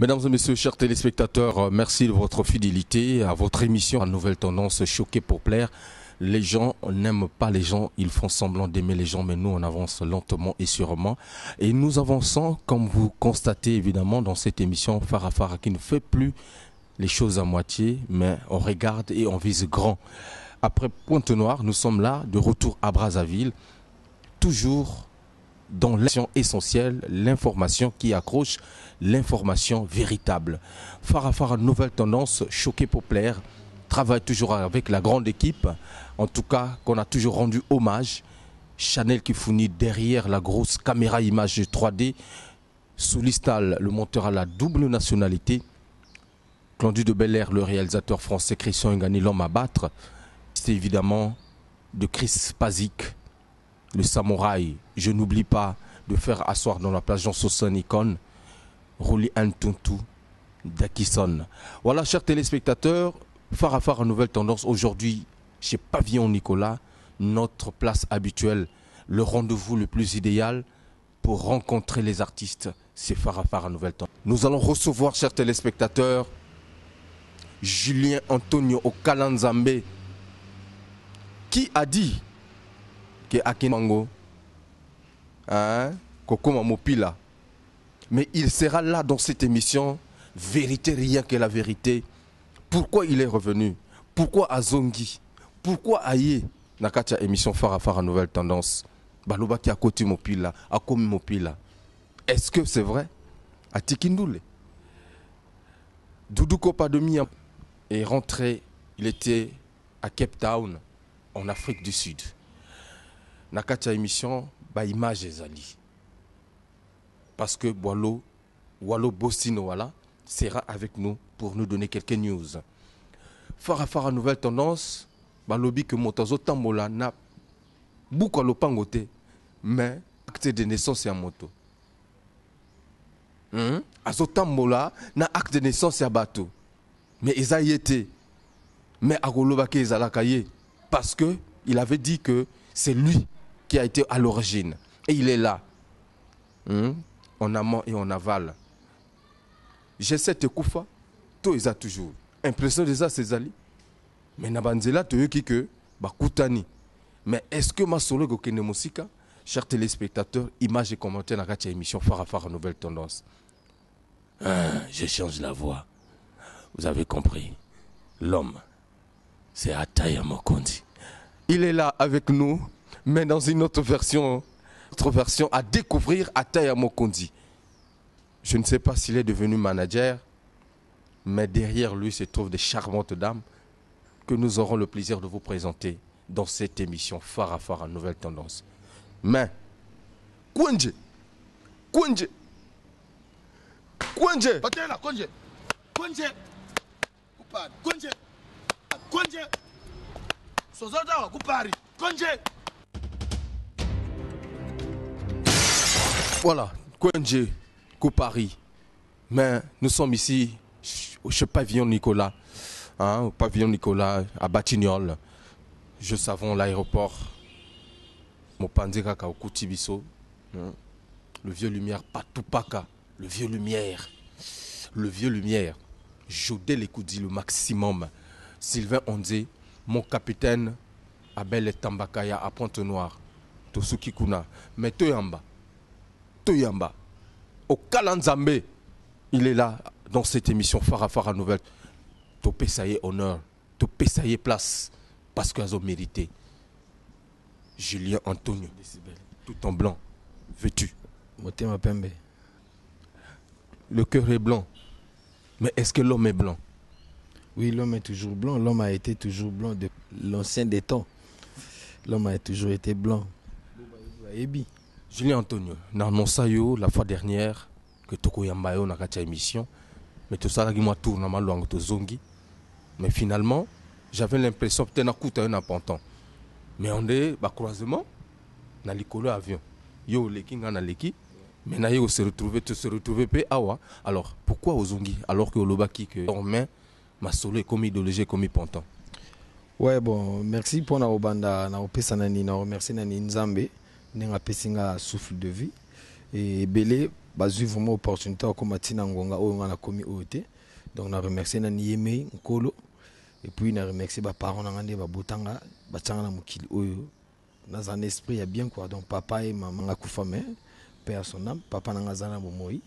Mesdames et messieurs, chers téléspectateurs, merci de votre fidélité à votre émission, à Nouvelle Tendance, choquée pour plaire. Les gens n'aiment pas les gens, ils font semblant d'aimer les gens, mais nous on avance lentement et sûrement. Et nous avançons, comme vous constatez évidemment dans cette émission Farafara qui ne fait plus les choses à moitié, mais on regarde et on vise grand. Après Pointe-Noire, nous sommes là, de retour à Brazzaville, toujours dans l'action essentielle, l'information qui accroche, l'information véritable. Farafara, Nouvelle Tendance, choquée pour plaire, travaille toujours avec la grande équipe, en tout cas qu'on a toujours rendu hommage. Chanel qui fournit derrière la grosse caméra image 3D, Soulistal, le monteur à la double nationalité, Clandu de Bel-Air, le réalisateur français, Christian Ngani, l'homme à battre, c'est évidemment de Chris Pazik, le samouraï. Je n'oublie pas de faire asseoir dans la place Jean-Sosson Icon, Rouli Antuntu, Dakison. Voilà, chers téléspectateurs, Farafara Nouvelle Tendance, aujourd'hui chez Pavillon Nicolas, notre place habituelle, le rendez-vous le plus idéal pour rencontrer les artistes, c'est Farafara Nouvelle Tendance. Nous allons recevoir, chers téléspectateurs, Julien Antonio Okalanzambe, qui a dit que Akinango, Kokoma Mopila, mais il sera là dans cette émission, vérité, rien que la vérité. Pourquoi il est revenu? Pourquoi Azongi? Pourquoi Aye Nakatia émission Farafara Nouvelle Tendance? Baloba qui a côté Mopila, Akomi Mopila. Est-ce que c'est vrai? À Tikindoule. Doudou Kopadomi est rentré, il était à Cape Town, en Afrique du Sud. Nakatia émission, ba image ezali. Parce que Walo Bostino Wala sera avec nous pour nous donner quelques news. Farafara Nouvelle Tendance, balobi que Motazo Tambola n'a beaucoup le pangoté, mais acte de naissance et à moto. Azo Tambola n'a acte de naissance et à bateau. Mais ils a y été. Mais Agolobake Ezalakaye. Parce que il avait dit que c'est lui qui a été à l'origine. Et il est là. En amont et en aval. J'essaie de koufa. Tout est toujours. Impression de ça, c'est Ali. Mais Nabanzela, tu veux que Bakutani. Mais est-ce que ma solo Gokene Musika, chers téléspectateurs, images et commentaires dans la émission Farafara Nouvelle Tendance. Je change la voix. Vous avez compris. L'homme, c'est Ataya Mokondi. Il est là avec nous, mais dans une autre version à découvrir Ataya Mokondi. Je ne sais pas s'il est devenu manager, mais derrière lui se trouvent des charmantes dames que nous aurons le plaisir de vous présenter dans cette émission Farafara Nouvelle Tendance. Mais, Kwenje, voilà, Kwenje, Koupari. Mais nous sommes ici chez Pavillon Nicolas, au Pavillon Nicolas à Batignolles. Je savons l'aéroport. Mopanzeka Kaokutibiso. Le vieux lumière, Patoupaka. Le vieux lumière. Jodé l'écoudi le maximum. Sylvain Ondé, mon capitaine, Abel Tambakaya à Pointe-Noire. Tosuki Kuna. Mais Toyamba. Au Kalanzambe, il est là dans cette émission Farafara Nouvelle. Topé ça y est honneur. Topé ça y est place. Parce qu'elles ont mérité. Julien Antonio. Tout en blanc. Vêtu. Le cœur est blanc. Mais est-ce que l'homme est blanc? Oui, l'homme est toujours blanc. L'homme a été toujours blanc de l'ancien des temps. L'homme a toujours été blanc. Julien Antonio, dans mon sayo, la fois dernière, que Toko Yambayo n'a pas émission, mais tout ça, moi tourne ma langue to zongi. Mais finalement, j'avais l'impression que tu as un important. Mais on est au croisement, dans l'école avion. Yo, les kinga na leki, mais na yo se retrouver pe awa. Alors, pourquoi aux zongi alors que Olobaki que en main, ma solo est comme idéologie comme pontant. Ouais, bon, merci pour na obanda na opesa nani na remercier nani Nzambe. Nenga pesinga souffle de vie et belé bazui vraiment opportunité comme Tina Ngonga on a commis OT. Donc on a remercié Nani Yeme Nkolo et puis on a remercié ba parents ngande ba botanga ba tanga na mukili oyo. Dans un esprit il y a bien quoi. Donc papa et maman ngakufa mais père son âme, papa nangazana bomoi.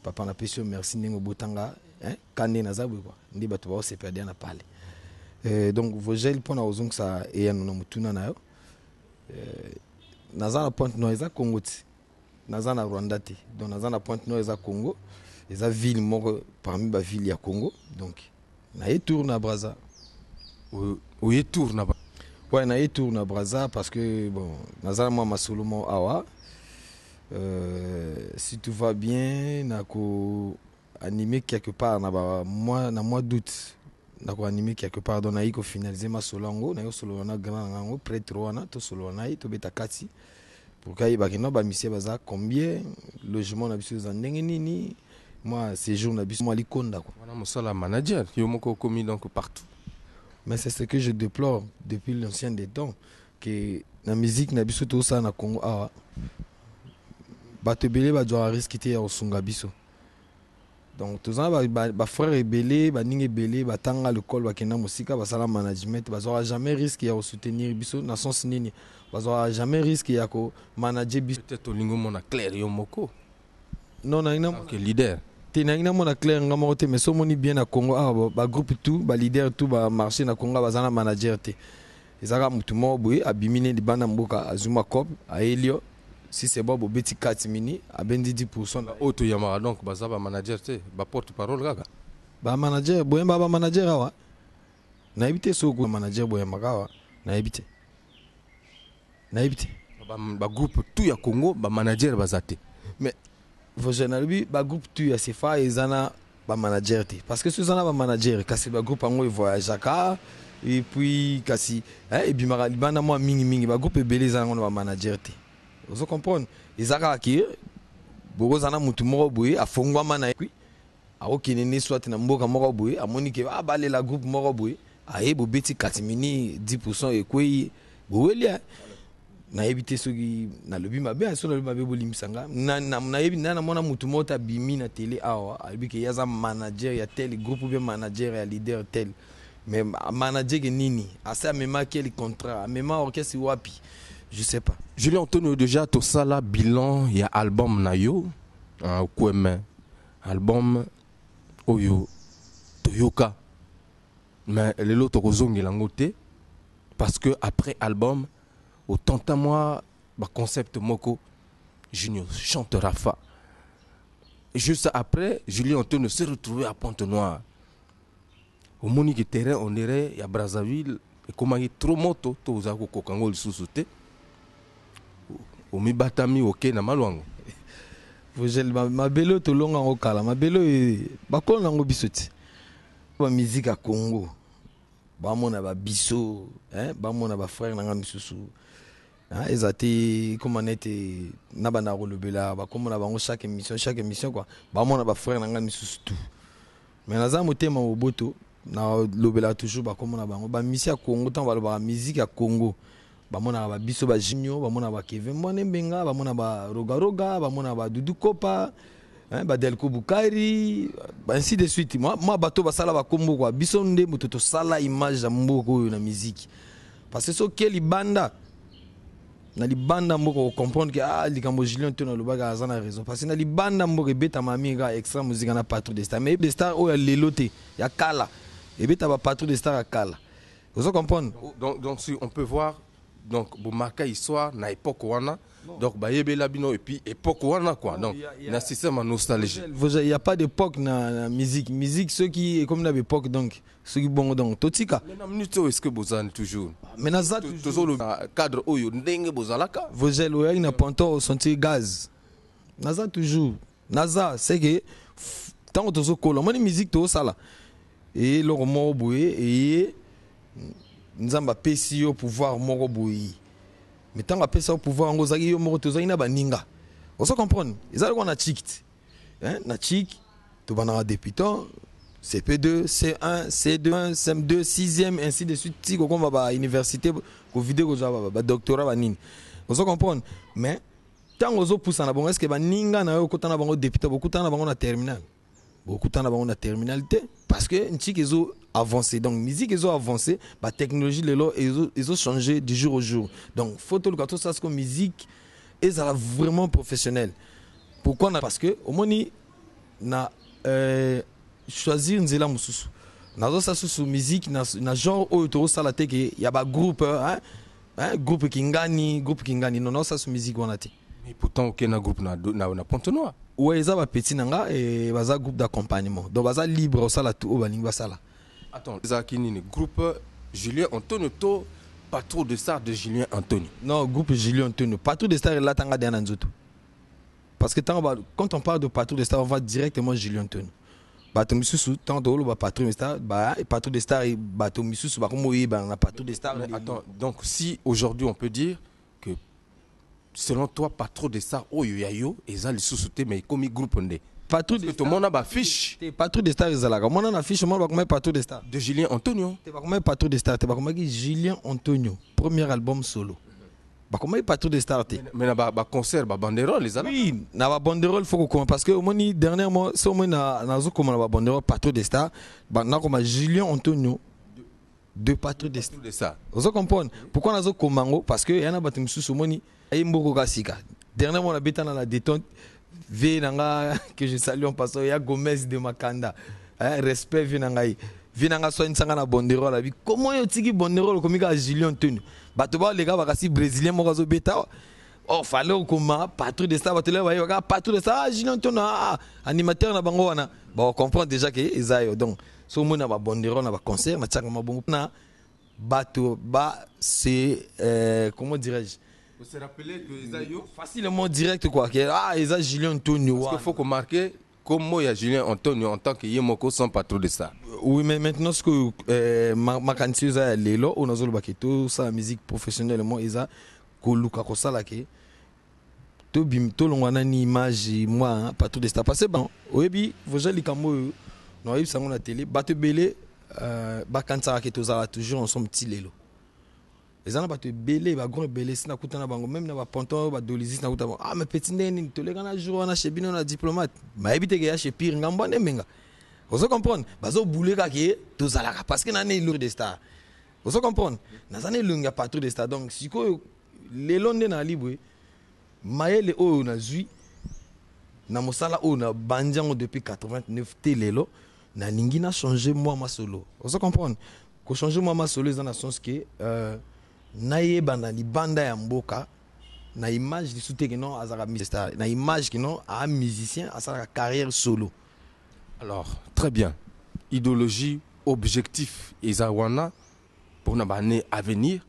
Papa na pesio merci ningo botanga hein kande na zabwe quoi. Ndi bato ba se perdre na parler. Donc vogel pona ozong ça et nous na mutuna na yo. Nazana Pointe Noire Congo ti. Nazana Rwanda ti. Donc Nazana Pointe Noire Congo. Eza ville moko parmi ba ville ya Congo. Donc na y tourne à Brazza. Où y tourne à Brazza. Ouais, na y tourne à Brazza parce que bon, Nazana moi masolomo awa. Si tout va bien, na ko animer quelque part na ba mois d'août. Na ko animer quelque part donc na y ko finaliser ma solongo, na yo solo na grand ngango prêtre wana to solo na y to beta kati. Pour qu'il y ait ba misie baza combien logement na biso za ndenge nini moi séjour na biso moi likonda quoi. Wana musala manager yo moko commis donc partout. Mais c'est ce que je déplore depuis l'ancien des temps que la musique na biso tout ça na Congo awa bato belé ba doit risquer ya osunga biso. Donc tous ça ba frère ebelé ba ninge belé ba tanga le col ba kena musika ba sala management ba aura jamais risque ya soutenir biso na sens nini ba aura jamais risque ya ko manager biso peut-être lingo mona clair yo moko. Non na ina OK leader. Te na ina mona clair ngamo te mais so moni bien na Congo ba groupe tout ba leader tout ba marché na Congo ba zana manager te. Ezaka mutu mo boye abimine di bana mboka azuma cop a Elio. Si c'est bon, beti 4 mini, à ben 10%. Auto yamara donc bazaba manager te, ba porte parole gaga. Ba manager, boyen ba manager awa. Na ebite soko manager boyen magawa, na ebite. Na ebite. Ba groupe tout ya Congo, ba manager bazate. Mais vos journalistes, ba groupe tout ya sefa ezana ba manager te. Parce que ceux-là ba manager, kasi ba groupe ango voyage aka et puis kasi et bimara libana moi mingi ba groupe belé zana ba manager te. Vous comprenez? Ils ont acquis beaucoup de mutu moko boye afongwa mana kui a okinene soit na mboka moko boye a monike a balé la groupe moko boye a ebo beti 4 mini 10% et kui boelia na éviter ceux qui na lobi mabe so na lobi mabe bolimsanga na ebi na mona mutu mota bimi na télé awa albi ke yaza manager ya tel groupe ou bien manager ya leader tel mais manager ke nini asa mema quel contrat mema orchestre wapi. Je sais pas. Julien Antonio déjà tout ça là bilan il y a album na yo kweme album oyo Toyoka mais les autres kozongi langote parce que après album autant à moi ba concept moko Junior chante Rafa juste après Julien Antonio s'est retrouvé à Pointe-Noire au monique terrain on dirait il y a Brazzaville et comment il trop moto to za ko kokango lisusu Omi batami oké na malwango. Vogel ma belo to longa okala ma belo ba kona ngo bisoti. Ba musique à Congo. Ba mona ba biso, hein, ba mona ba frère na ngam susu. Hein, ezati comment nete na bana rolobela ba comme na bango chaque émission quoi. Ba mona ba frère na ngam susu tout. Mais naza motema oboto na lobela toujours ba comme na bango ba musique à Congo tant ba musique à Congo. Bamona ba biso ba Junior, bamona ba Kevin Mbenga, bamona ba Roga, bamona ba Doudou Kopa, hein, ba Delko Bukari, ainsi de suite. Moi bato ba sala ba kombo quoi. Biso nde mutoto sala image ya mboko na musique. Parce que so ke libanda na libanda mboko comprendre que likambo Julien Antonio lobaga azana raison parce que na libanda mboko beta mamiga extra musique na patron de star mais des stars o ya lelote ya kala et beta ba patron de star ya kala. Vous comprenez? Donc si on peut voir donc vous marquez histoire na époque wana donc ba yebela bino et puis époque wana quoi donc na système en nostalgie il y a pas d'époque na musique ceux qui comme na époque donc ceux qui bon donc totika mais na minute est-ce que vous en toujours mais na za toujours le cadre oyo ndenge bozalaka vogel oyo na ponto sentir gaz na za toujours na za c'est que tant que tozo moni musique to sala et le romo boye et nzamba pesi yo pouvoir moko boyi mais tant pesi yo pouvoir ngo zaki yo moko tozaki na baninga oso comprendre ezali ko na chikit hein na chik to bana débutant CP2 C1 C2 CM2 6e ainsi de suite tiko ko ba université ko vidéo ko ba doctorat ba nini oso comprendre mais tant ozo poussa na bango est-ce que ba ninga na yo kotana bango député bokutana bango na terminal bokutana bango na terminalité parce que ntik ezo avancé donc musique ezo avancé ba technologie lelo ezo changer du jour au jour donc faut tout le cas ça c'est comme musique et ça vraiment professionnel pourquoi parce que au moni na choisir nzela mususu nazo sa sous musique na genre auto sala te que y a ba groupe groupe kingani non ça sous musique on a te mais pourtant aucun groupe na Pontenoy ouais ça va petit nanga et baza groupe d'accompagnement donc baza libre au sala tout au balingi basala attends ça kinini groupe Julien Antonio to pas trop de stars de Julien Antonio non groupe Julien Antonio pas trop de stars là tanga de nzoto parce que quand on parle de patron de stars on va directement Julien Antonio bato misusu tant de ba patron de stars ba patron de stars bato misusu ba komo yeba na patron de stars attends donc si aujourd'hui on peut dire que selon toi pas trop de stars oyo yayo eza lisusu te mais comme groupe ndé patron de tout le monde a ba fiche patron de stars ezalaka mona na fiche mona ba komo patron de stars de Julien Antonio te ba komo patron de stars te ba komo Julien Antonio premier album solo ba komo patron de stars te mais na ba concert ba banderole les ala oui na ba banderole faut qu'on parce que au moins dernièrement c'est au moins na zo comme na ba banderole patron de stars ba na comme Julien Antonio de patron de stars vous comprenez pourquoi na zo komango parce que yana bato misusu moni ay mboko kasika dernièrement na beta na la détente ve nanga que je salue en passant ya Gomez de Makanda respect ve nanga vi nanga so nsanga na banderole abi comment yo tiki banderole komika Julien Antonio bato ba les gars bakasi brésilien moko zo beta oh fallait comment patron de stars bato le ba yo patron de stars Julien Antonio animateur na bango wana ba on comprend déjà que ezayo donc so mona ba banderole na ba concert na tchaka mabongo na bato ba c'est comment dirais-je vous se rappelez que ezayo facilement direct quoi que eza Julien Antonio parce qu'il faut qu'on marque comme moi il y a Julien Antonio en tant que yemoko sans patron de stars oui mais maintenant ce que ma cantique ça lelo on a zolo baketo ça musique professionnellement eza ko luka ko sala ke to bim to longwana ni image moi patron de stars parce que bon oyebi vojali kamo no yebi sango na télé bato belé ba kansaka ke to zala toujours ensemble ti lelo ezana bato belé ba grand belé sina kutana bango même na ba ponton ba dolizis na kutana mais petit ndeni to leka na jour na chez bino na diplomate ma ebite ke ya chez pire ngambo menga vous comprenez bazo boulé kake to zala parce que na ne lourd de stars vous comprenez na zane lunga patron de stars donc siko les londe na libre maele o na zui na mosala o na banjango depuis 89 telelo na lingi na changer moi ma solo vous comprenez ko changer moi ma solo dans le sens que na yeba na libanda ya mboka na image du soute que non azara star na image que non a musicien a sa carrière solo. Alors très bien, idéologie objectif ezawana pour na année à venir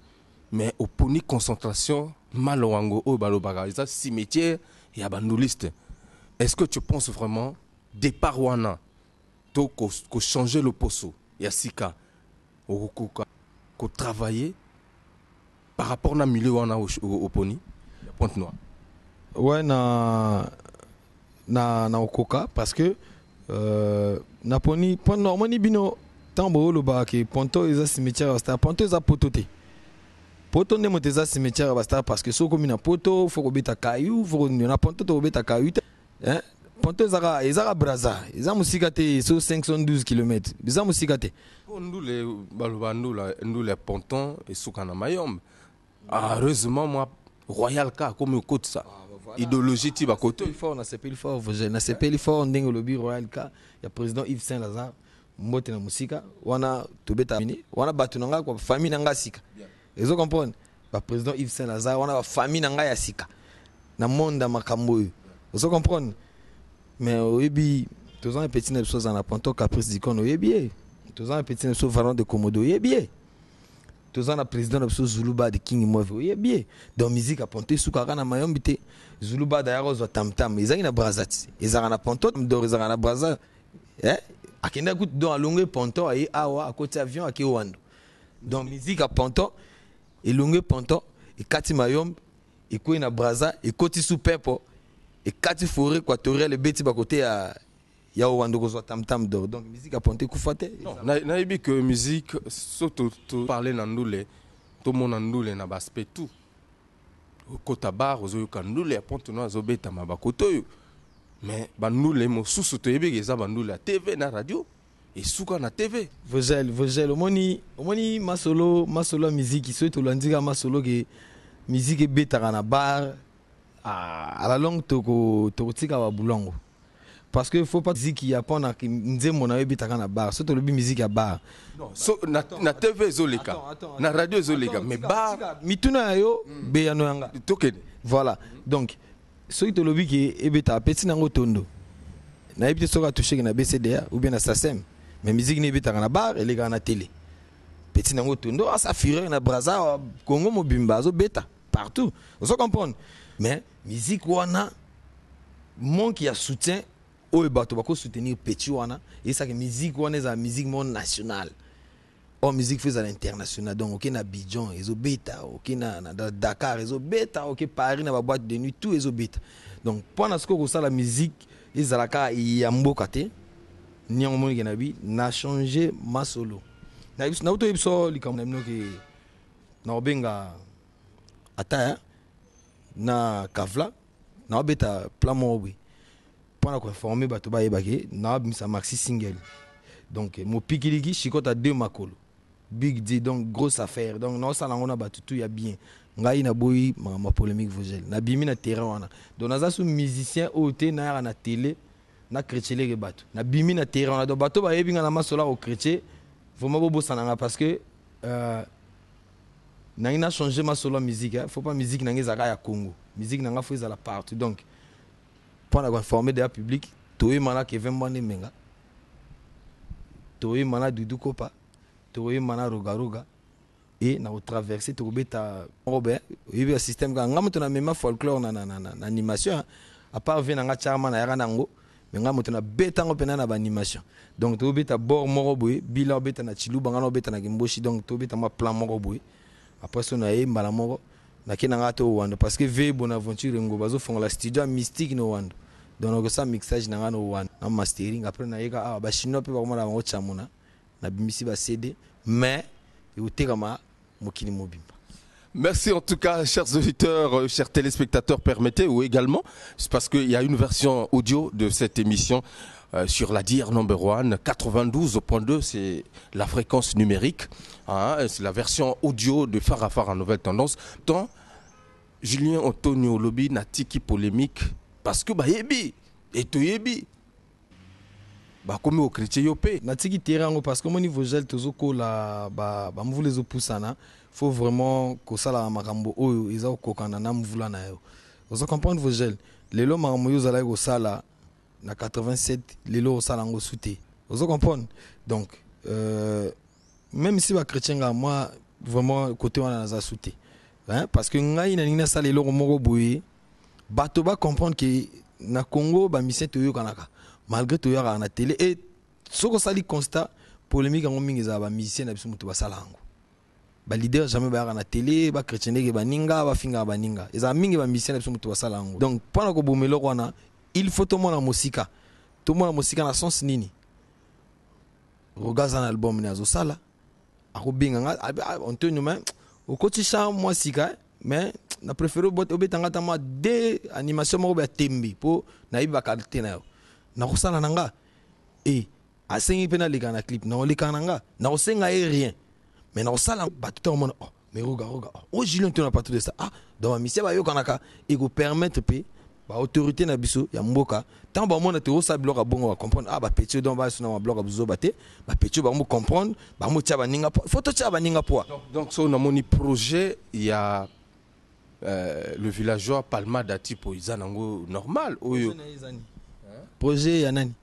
mais au poni concentration malowango o balobaga ça cimetière et abandoniste. Est-ce que tu penses vraiment départ wana to ko changer le poso ya sika ko travailler par rapport na milieu wana au poni Pontenoy ouais na okoka parce que na poni Pontenoy moni bino tambo lo ba ke ponto eza cimetière sta ponto eza potote poto ne moteza cimetière basta parce que soko mina poto faut ko beta kayu faut na ponto to beta kayu hein ponto ezaka braza eza musika te so 512 km eza musika te ndule baloba ndule ponton et sukana mayombe. Heureusement moi Royal Ka comme côté ça idéologie ti ba côté fort na sepeli fort na sepeli fort ndenge lobi Royal Ka ya président Yves Saint-Lazare mbote na musika wana tobeta mini wana batu nanga kwa famille nanga sika ezo comprendre ba président Yves Saint-Lazare wana ba famille nanga ya sika na monde makambo ezo comprendre mais oyebi tozan petit na chose na ponto caprice dikono oyebi tozan petit na chose Valon de Komodo oyebi tozan na président na Zuluba de King Move oyebi dans musique a ponté sukaka na mayombi te Zuluba da yaro zo tamtam ezaki na brazati ezaka na ponto ndor ezaka na braza akenda kut dans longue ponto ay awa à côté avion aki wando dans musique a ponto et longue ponto et kati mayombi et ko na braza et koti sous pepo et kati forêt équatoriale beti ba côté ya wando ko zo tamtam dor donc musique a ponté kufate non na yebi que musique surtout parler na ndule to mon ndule na aspect tout kota bar ozoyoka ndule ya pontono azobetama bakoto oyo mais bandule mosusu toyebi eza bandule ya TV na radio esuka na TV. Vogel omoni masolo ya musique soki tolandika masolo ke musique ebetaka na bar à la longue tokotika babulongo parce que faut pas musique ya pona nzembo na ebetaka na bar soki tolobi musique ya bar na TV ezoleka na radio ezoleka mais bar mituna yo beyano yanga tokende voilà donc soki tolobi ke ebetaka peti nango tondo nayebi te soki atouche na BCDA ou bien na SACEM mais musique n'est pas na bar elle est na télé petit nango tondo ça fureur na Brazza Congo mobimba zo beta partout vous comprenez mais musique wana manque ya soutien o bato bako soutenir petit wana et ça que musique wana est la musique monde nationale o musique fait à l'international donc OK na Abidjan ezo beta OK na Dakar ezo beta OK Paris na ba boîte de nuit tout ezo beta donc pendant ce que ça la musique ezalaka ya mboka te Niang moni kenabi na changé ma solo. Na auto ibso likamna mnoki na obenga ata na kavla na obeta plan mobi. Pour ko informer bato ba yebake na bimisa maxi single. Donc mo pikiliki chikota 2 makolo. Big D donc grosse affaire. Donc na sala ngona bato tout ya bien. Ngai na boyi ma polémique Vogel. Na bimi na terrain wana. Donc na za sou musicien oté na na télé. Na chrétien les bateaux na bimi na terrain na do bateau ba yebinga na masola au chrétien vraiment bobo sananga parce que na ina changer masola musique hein faut pas musique na ngeza ya Congo musique na nga faut la partout donc pour la informer de la public toyi mana Kevin Mbane menga toyi mana Dudu Kopa toyi mana Roga et na traverser to beta Robert il y a un système nga ngamuto na même folklore na animation à part venir nga charma na yara nango mais nga motona betango pena na animation donc to beta bord moko boy bila beta na chiluba nga no beta na kimboshi donc to beta ma plan moko boy après ça na mbala moko na kina nga to wando parce que ve Bonaventure ngo bazo fonga la studio mystique no wando donc ça mixage na nga no wando na mastering après na yeka ba chino pe ba komona bango chamuna na bimisi ba CD mais uteka ma mokini mobimba. Merci en tout cas, chers auditeurs, chers téléspectateurs, permettez, ou également, c'est parce qu'il y a une version audio de cette émission sur la DIR number 1, 92.2, c'est la fréquence numérique, hein, c'est la version audio de Phare à Phare en nouvelle tendance. Tant Julien Antonio Lobi n'a tiki polémique, parce que, bah, yebi, et to yebi. Bah comme au chrétien yopé na tiki terrain parce que mon niveau gel tozoko la ba mvu les opusana faut vraiment que ça la makambo oyo eza kokana na mvula na yo vous comprendre vos gel lelo makambo yo zala ko sala na 87 lelo sala ngo souté vous comprendre donc même si ba chrétien nga moi vraiment côté wana za souté hein parce que ngai na nina sala lelo moko boye bato ba comprendre que na Congo ba mission to yo kanaka malgré tout yara na télé et ce que ça dit constat polémique en mingi za ba musicien na biso mutu basala ngo ba leader jamais ba na télé ba chrétien ke ba ninga ba finga ba ninga eza mingi ba musicien na biso mutu basala ngo donc pendant ko bomelo wana il faut tout le monde la musique na sens nini regarde un album na zo sala ako binga nga Antonio mais au quotidien moi sika mais na préféré obetanga ta moi des animations mo ba tembi po na iba qualité na yo na kosala nanga et asengi pena leka na clip na oleka nanga na osenga rien mais na osala batuta mon oh mais regarde oh Julien tu n'as pas tout de ça ah dans ma mission ba yo kanaka et go permettre pe ba autorité na biso ya mboka tant ba mona te osa bloc bongo va comprendre ah ba petit don ba suna ma bloc buzo baté ba petit ba mo comprendre ba mo tia ba ninga photo tia ba ninga poa donc so na moni projet il y a le villageois Palma Dati po izanango normal oyo projet ya nani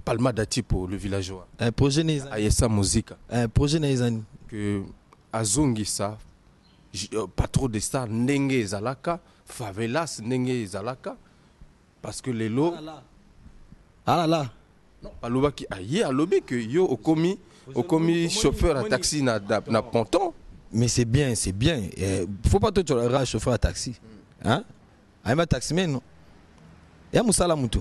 Palma Dati pour le villageois projet nezani ayesa musique projet nezani que azongi ça pas trop de stars ndenge ezalaka favelas ndenge ezalaka parce que les lots ah là non alobaki aye alobi que yo okomi chauffeur à taxi na ponton mais c'est bien faut pas tout le chauffeur à taxi hein aima taximan non ya musala mutu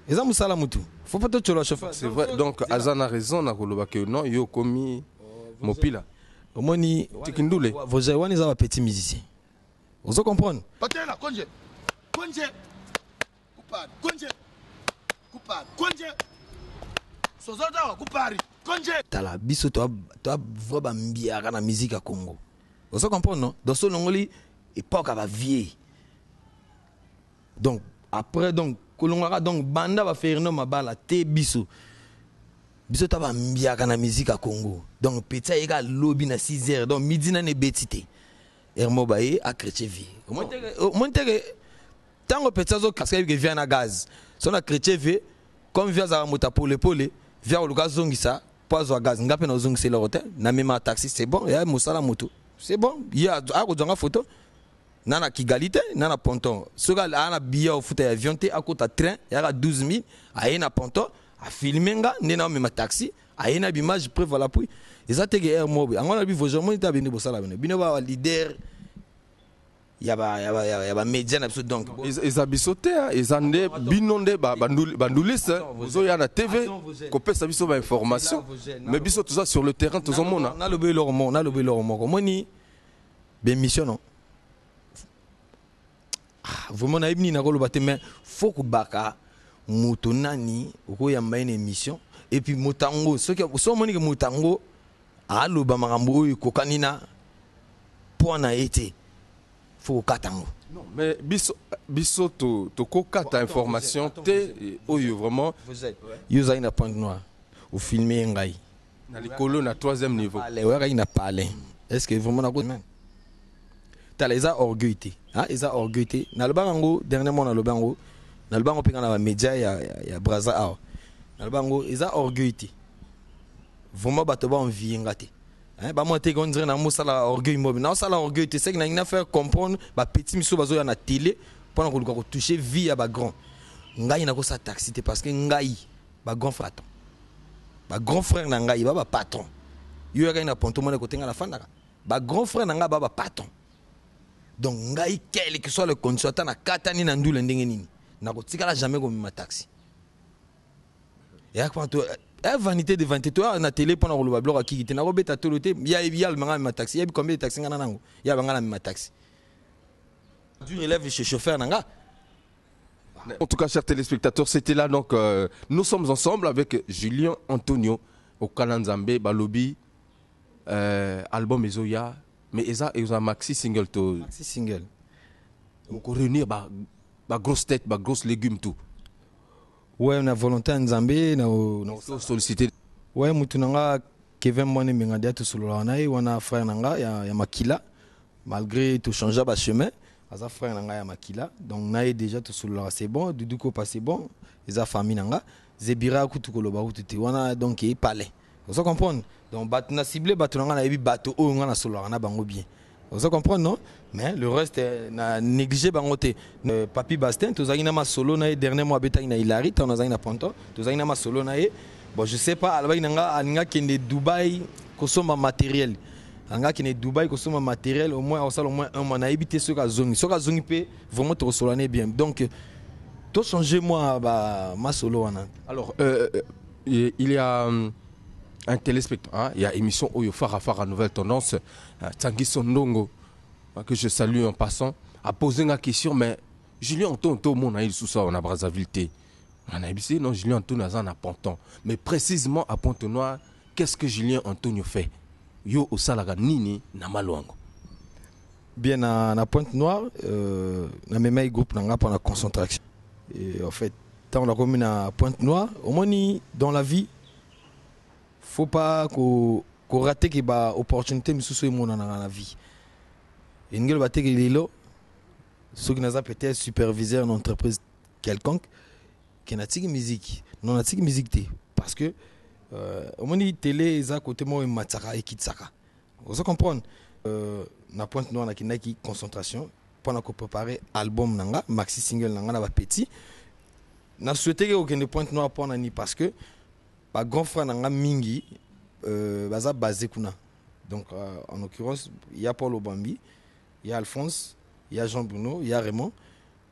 eza musala mutu faut pas tout le chauffeur c'est vrai donc azana raison na koloba que non yo komi mopila omoni tikindule vos wani za ba petit musicien Vous comprenez? Patela, konje. Konje. Kupari. Konje. Kupari. Konje. Sozota kupari. Konje. Tala biso to voix ba mbiaka na musique à Congo. Vous comprenez non? Dans ce longoli époque va vieillir. Donc après donc kolongaka donc banda va faire no mabala te biso. Biso to ba mbiaka na musique à Congo. Donc peta ega lobby na 6h donc midi na ne betité. Hermo baye a chrétien vie. Monte tango peta zo kaska que vient na gaz. Son na chrétien vie comme via za mota pole via o luka zongisa pas zo gaz ngape na zongisa le hotel na même taxi c'est bon ya musala moto. C'est bon, il y a une photo. Nana Kigalite, nana ponton. Ce gars a un billet au foot avion, à côté train, il y a 12 000, a un ponton, a filmé, nena même taxi, a une image preuve voilà puis. Et ça te guère mobile. On a vu vos gens, on est venu pour ça là. Bino va leader. Il y a médias absolument donc. Ils habitent ils ont des binondé bandoulis vous avez la TV copé ça biso ba information mais biso tout ça sur le terrain tout le monde on a le bélo on a le bélo comment ni ben mission non vraiment na ibni na ko lobaté mais faut que baka muto nani ko yamba une émission et puis motango ce que so moni que motango a lo ba makambo ko kanina pour na été faut katango. Non, mais biso to kata information te oyo vraiment. Vous avez une pointe noire. Vous filmez ngai. Na likolo na 3e niveau. Allez, ouais, il n'a pas allé. Est-ce que vraiment na ko même? T'as les orgueillité. Hein, ils ont orgueillité. Na le bango dernièrement na le bango pinga na média ya Braza a. Na le bango ils ont orgueillité. Vraiment bato ba envie ngate. Hein, bah moi t'es qu'on dirait na musala orgueil mobile na sala orgueil c'est que na faire comprendre ba petit miso bazo ya na télé pendant ko toucher vie à ba grand ngai na ko sa taxi parce que ngai ba grand frère ba grand frère na ngai ba patron yo ya na ponto mo ko tenga la fanda ba grand frère na ngai ba patron donc ngai quel que soit le condition na katani na ndule ndenge nini na ko tikala jamais ko ma taxi ya quand vanité de vanité toi na télé pendant le blog qui était na robeta toloté il y a le manga ma taxi il y a combien de taxis ngana nango il y a bangala ma taxi du relève chez chauffeur nanga. En tout cas chers téléspectateurs c'était là donc nous sommes ensemble avec Julien Antonio au Kalanzambe Balobi album Ezoya mais eza maxi single to maxi single on ko réunir ba grosse tête ba grosse légumes tout. Ouais, on a volonté en Zambie, on a sollicité. Ouais, mutunanga Kevin Mone Mengadia tout sur l'anaï, on a frère nanga ya Makila, malgré tout changer de chemin, asa frère nanga ya Makila, donc naï déjà tout sur l'anaï c'est bon, Duduko passé bon, ils a famille nanga, Zebira kutuko ba kututi, on a donc y parler. Vous comprenez? Donc batna ciblé batunanga na yebi bato o ngana sur l'anaï bango bien. Vous comprenez non? Mais le reste na négligé bangoté. Papi Bastin, tous aïna ma solo na dernier mois beta ina Hilary, tous aïna ponto, tous aïna ma solo na bon je sais pas alba ina kende Dubaï kosoma matériel. Anga kende Dubaï kosoma matériel au moins au moins un mois na éviter ce ka zongi pe vraiment to solané bien. Donc tout changer moi ma solo wana. Alors il y a un téléspectateur, hein? Il y a émission Oyo Fara Nouvelle Tendance, Tanguy Sondongo, que je salue en passant, a posé une question, mais Julien Antonio, mon aïe sous ça, on a Brazzaville. On a dit non, Julien Antonio a un Ponton. Mais précisément à Pont-Noir, qu'est-ce que Julien Antonio fait? Yo au Salaga Nini, Namaluango. Bien à Pointe-Noire, na même groupe n'a pas la concentration. Et en fait, tant la commune à Pointe-Noire, au moins dans la vie, faut pas qu'on rate que ba opportunité mais sous mon dans la vie. Et ngel batte que lelo ceux qui n'a peut-être superviseur d'une entreprise quelconque qui n'a tique musique, non n'a tique musique té parce que au moins télé za côté moi matsaka et kitsaka. Vous comprenez na Pointe Noire na kinaki concentration pendant qu'on préparer album nanga maxi single nanga na ba petit na souhaité que aucun Pointe Noire pendant ni parce que ba grand frère nanga mingi baza basé kuna donc en l'occurrence il y a Paul Obambi, il y a Alphonse, il y a Jean Bruno, il y a Raymond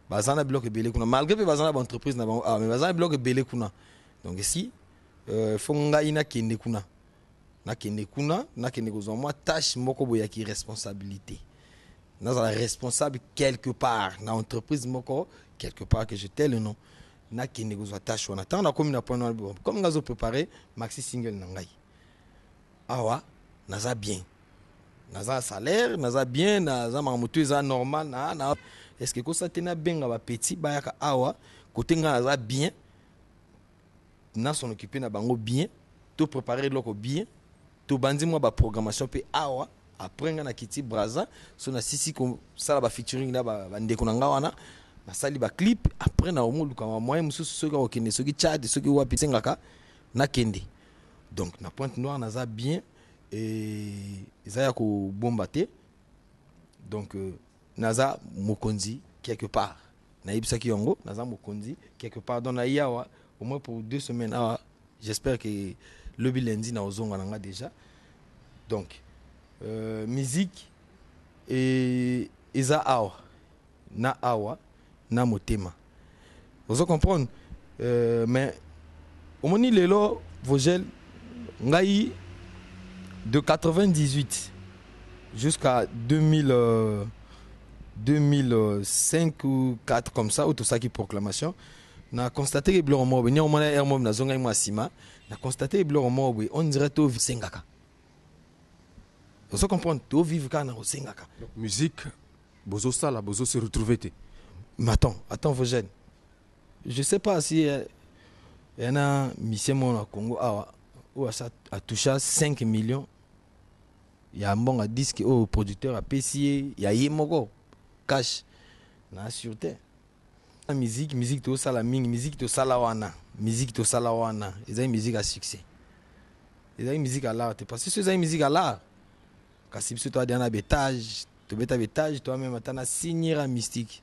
baza na bloc belé kuna malgré que baza na entreprise na mais baza na bloc belé kuna donc ici faut nga ina kende kuna na kende kozwa moi tâche moko boya ki responsabilité naza la responsable quelque part na entreprise moko quelque part que je tais le nom na kende ko tâche wana tant na comme na point comme ngazo préparer maxi single na ngai awa naza bien naza salaire naza bien naza mamutu eza normal na est-ce que ko ça tena benga ba petit bayaka awa côté nga naza bien na son occuper na bango bien tout préparer loko bien tout bandi moi ba programmation pe awa après nga na kiti braza so na sisi ko sala ba featuring na ba ndeko na nga wana na sali ba clip après na omo luka wa moyen mususu soki okende soki Tchad soki wapi sengaka na kende donc na Pointe Noire naza bien et ezaya ko bomba te donc naza mokonzi quelque part na ibisaki yongo naza mokonzi quelque part dans na yawa au moins pour 2 semaines awa j'espère que le lundi na ozonga nanga déjà donc musique et eza awa na motema vous comprendre mais au moni lelo Vogel ngai de 98 jusqu'à 2005 ou 4 comme ça ou tout ça qui proclamation na constaté que blo mo benya mo na ermo na zonga mo asima na constaté que blo mo on dirait to sengaka vous comprendre to vivre kana o sengaka musique bozo sala bozo se retrouver te mais attends Vogel je sais pas si il y en a monsieur mon au Congo ou ça a touché 5 millions il y a un bon à disque au producteur à PCA il y a yemoko cash na sûreté la musique to sala mingi musique to sala wana eza musique à succès eza musique à l'art parce que c'est eza musique à l'art kasi biso to diana betage to beta betage toi même atana signer un mystique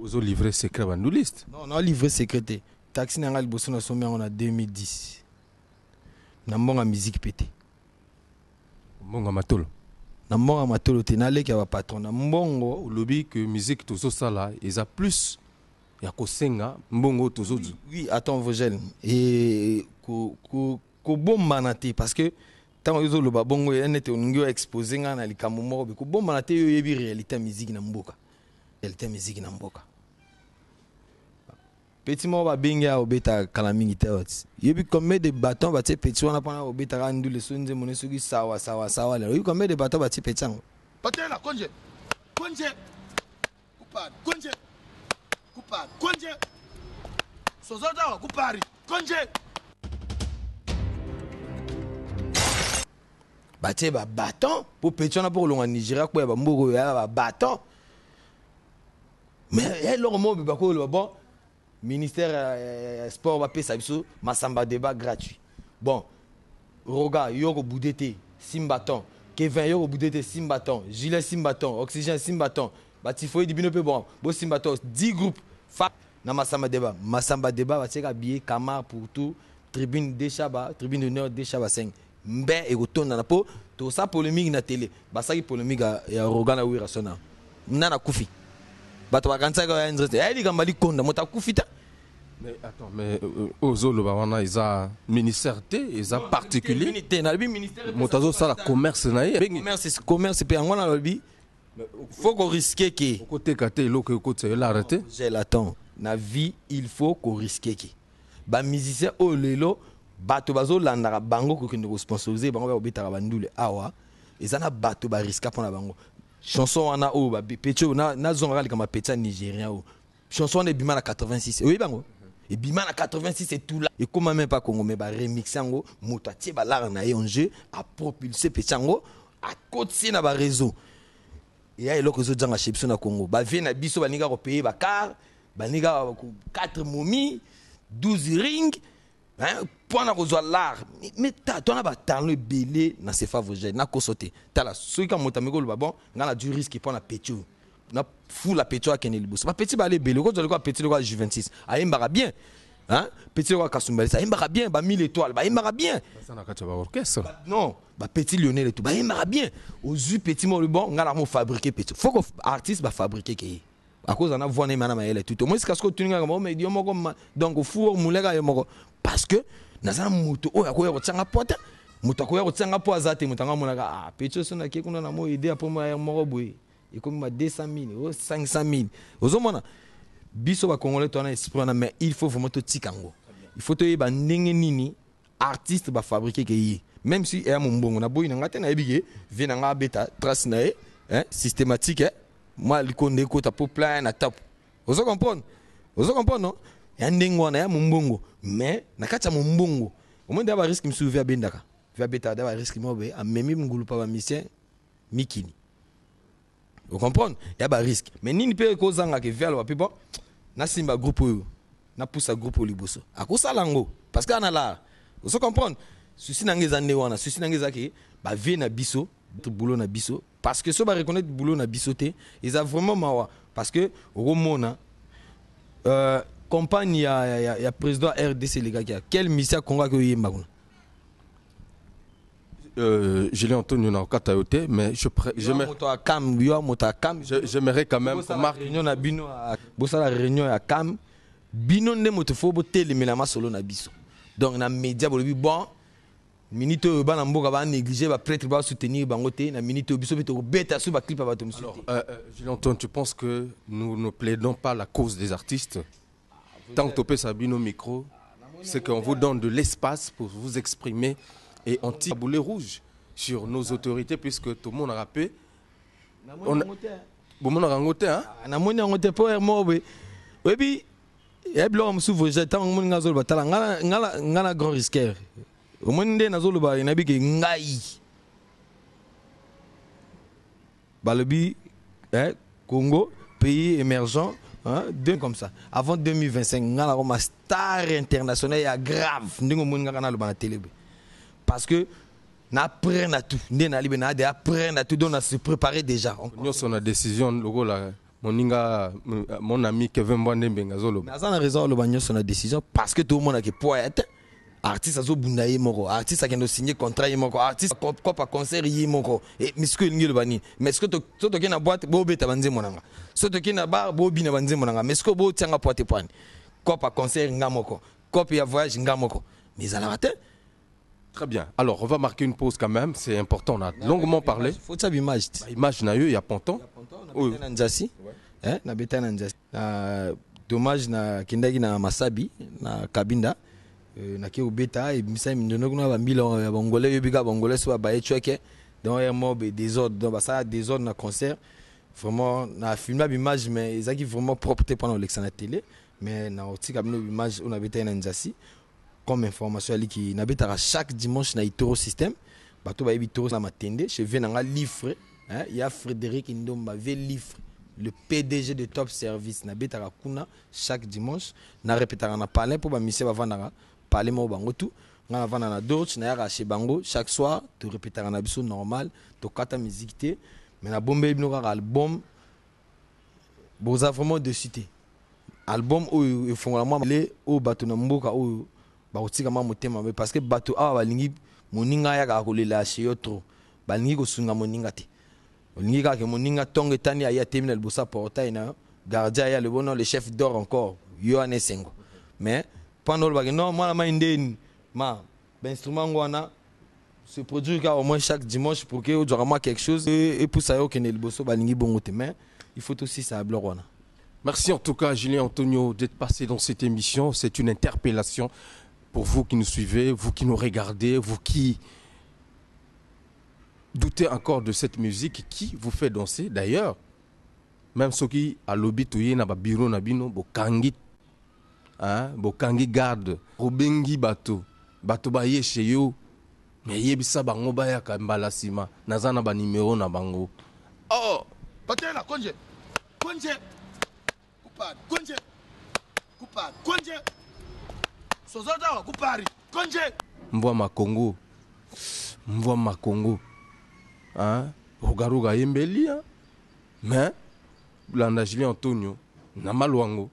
ozo livrer secret ba nous liste non livrer secret taxi na ngal bosso na sommet on a 2010 na mbonga musique pété mbonga matolo na mbonga matolo te na leki ya patron na mbongo lobby que musique tozo sala eza plus ya kosenga mbongo tozo oui attends Vogel et ko bomba na te parce que tant ozo loba bongo ene te oningio exposer nga na likambo moko ko bomba na te yo yebi réalité musique na mboka petit mo ba benga obeta kala mingi te ot yebi combien de bâtons ba te petit wana pana obeta ka ndule sonze mone soki sawa le yebi combien de bâtons ba te petit ngo patela konje konje sozota wa kupari konje ba te ba bâton pour petit wana pour longa Nigeria ko ba mboko ya ba bâton mais elle leur mot ba ko bon ministère sport va payer ça biso masamba débat gratuit bon Roga yoko boudete simbaton Kevin yoko boudete simbaton Gilet simbaton Oxygène simbaton Batifoy di bino pe bon bo simbaton 10 groupes fa na masamba débat va teka billet Camar pour tout tribune d'Echaba tribune d'honneur d'Echaba 5 mbe et retourne na po to ça polémique na télé basaki polémique ya Roga na wira sona nana kufi bato bakanisa ka indrete eli kambali konda mota kufita mais attends mais ozolo ba wana isa ministère te isa particulier unité na ministère motazo sala commerce na ye commerce pe ngona lobi faut qu'on risque que côté katé loko côté l'arrêter j'ai l'attend na vie il faut qu'on risque que ba musicien o lelo bato bazo landaka bango ko kende ko sponsoriser bango ba obeta ba ndule awa ezana bato ba risque pona bango chanson wana o ba pecho na zonga kama pecha nigérien o chanson de bima na 86 oui bango et bima na 86 c'est tout là et comment même pas Congo mais ba remix yango moto atie ba lar na en jeu a propulser pecha ngo a côté na ba réseau et ya eloko zo janga chepso na Congo ba vie na biso ba ninga ko payer ba car ba ninga 4 momies 12 ring hein pona ko zo lar mais toi na ba talent belé na se favoriser na ko sauter tala ceux qui monta meko ba bon ngala du risque pona pecho na fou la pecho akene liboso ba petit ba le belé ko zo le ko petit le ko Juventus ayembaka bien hein petit le ko Kasumbalé ça ayembaka bien ba 1000 étoiles ba ayembaka bien ça na kacha ba orchestre non ba petit Lionel et tout ba ayembaka bien aux yeux petit mo le bon ngala mo fabriquer petit faut que artiste ba fabriquer ke à cause on a voix na maele tout moi c'est parce que tu n'as pas mais donc au four moulega yomoko parce que nazana moto o ya ko ya tanga pota Mutakoya kotsanga po azate mutanga monaka ah pecho sona ke kuna na mo idée après moi moko boy et comme ma 200 000 ou 500 000 ozomona biso ba congolais to na esprit na mais il faut vraiment to tikango il faut to yeba ndenge nini artiste ba fabriquer ke yi même si e mombongo na boy na ngate na ebige vient nga beta trace na hein systématique moi likonde ko ta po plein na top ozo comprendre non ya ndenge na ya mombongo mais na kati ya mombongo au moins d'abord risque me souvenir bendaka via beta d'abord risque mobe a memi mngulu pa ba misien mikini vous comprenez ya ba risque mais nini pe ko zanga ke via lo pipo na simba groupe oyo na poussa groupe liboso akosala ngo parce que ana la vous comprenez souci na ngeza ne wana souci na ngeza ke ba vie na biso boulot na biso parce que so ba reconnaître boulot na biso te ils a vraiment mawa parce que romona compagnie ya président RDC les gars quel mission Congo que yemba kuna Julien Antonio na katayote mais j'aimerais quand même marque réunion na bino la réunion ya cam bino nde moto fo bo telemela masolo na biso donc na média bolobi bon minute bana mboka ba négliger ba prêtre ba soutenir bango te na minute biso beto beta sous ba clip ba to musuti. Alors Julien Antonio, tu penses que nous ne plaidons pas la cause des artistes? Tant que tu Sabino micro, c'est qu'on vous donne de l'espace pour vous exprimer et on tire boulet rouge sur nos autorités puisque tout le monde a rappelé. On a rangoté, hein? On a rangoté pour moi. Oui, puis, il y a un souffle, j'attends un gazole, un grand risqueur. Au moins, il y a un gazole, il y a un ngaï. Balobi, Congo, pays émergent. Hein, deux comme ça. Avant 2025, on a une star internationale grave. Parce que nous apprenons à tout. Nous apprenons à tout. Donc, on se prépare déjà. Nous avons une décision. Mon ami Kevin Mbandembe. Nous avons raison. Nous avons une décision. Parce que tout le monde a poète. Artiste a bundaye moko, artiste a kendo signé contrat moko, artiste kopa concert moko. Et misiko ngilo bani. Mais ce que to kena boîte bo beta banze monanga. So to kena bar bo bina banze monanga. Mais ce que bo tianga poate poane. Kopa concert ngamoko, kopa ya voyage ngamoko. Mais ala matin. Très bien. Alors on va marquer une pause quand même, c'est important, on a longuement parlé. Faut ça image. Image na yo ya ponton. Oui. Na Njasi. Na beta na Njasi. Dommage na kindagi na Masabi na Kabinda. Naki obeta et misa mindono kuna ba mbilo ya bongolais yobika bongolais so ba etcheke donc ya mobe désordre donc ça désordre na concert vraiment na filmé l'image mais ils qui vraiment propreté pendant l'examen à télé mais na oti comme image on a beta na Njasi comme information ali qui na beta chaque dimanche na Itoro système bato ba Itoro na matende je viens na livre hein il y a Frédéric Ndomba ve livre le PDG de Top Service na beta kuna chaque dimanche na répétera na parler pour ba mission ba vandara parler mo bango tout nga vana na d'autres na yaka chez bango chaque soir tu répéter na biso normal to kata musique té mais na bombe bino ka album boza vraiment de cité album o fongola moi le o bato na mboka o ba otika ma motema mais parce que bato awa balingi moninga yaka ko lela chez yo trop balingi ko sunga moninga té olingi ka ke moninga tonge tani ya terminal bosa portail na gardien ya le bon le chef d'or encore Yohane Sengo mais pendant le bagage non moi la main indé ma instrument ngwana se produit au moins chaque dimanche pour que on moi quelque chose et pour ça que le bosso balingi bongote mais il faut aussi ça blorona. Merci en tout cas Julien Antonio d'être passé dans cette émission, c'est une interpellation pour vous qui nous suivez, vous qui nous regardez, vous qui doutez encore de cette musique qui vous fait danser d'ailleurs même ceux qui à lobby touye na ba bureau na bino bokangi hein bokangi garde robengi bato ba ye chez yo mais yebisa bango ba ya kambala sima nazana ba numéro na bango oh patela konje konje sozota wa kupari konje mbwa makongo hein rogaruga yembelia mais landa Julien Antonio na malwango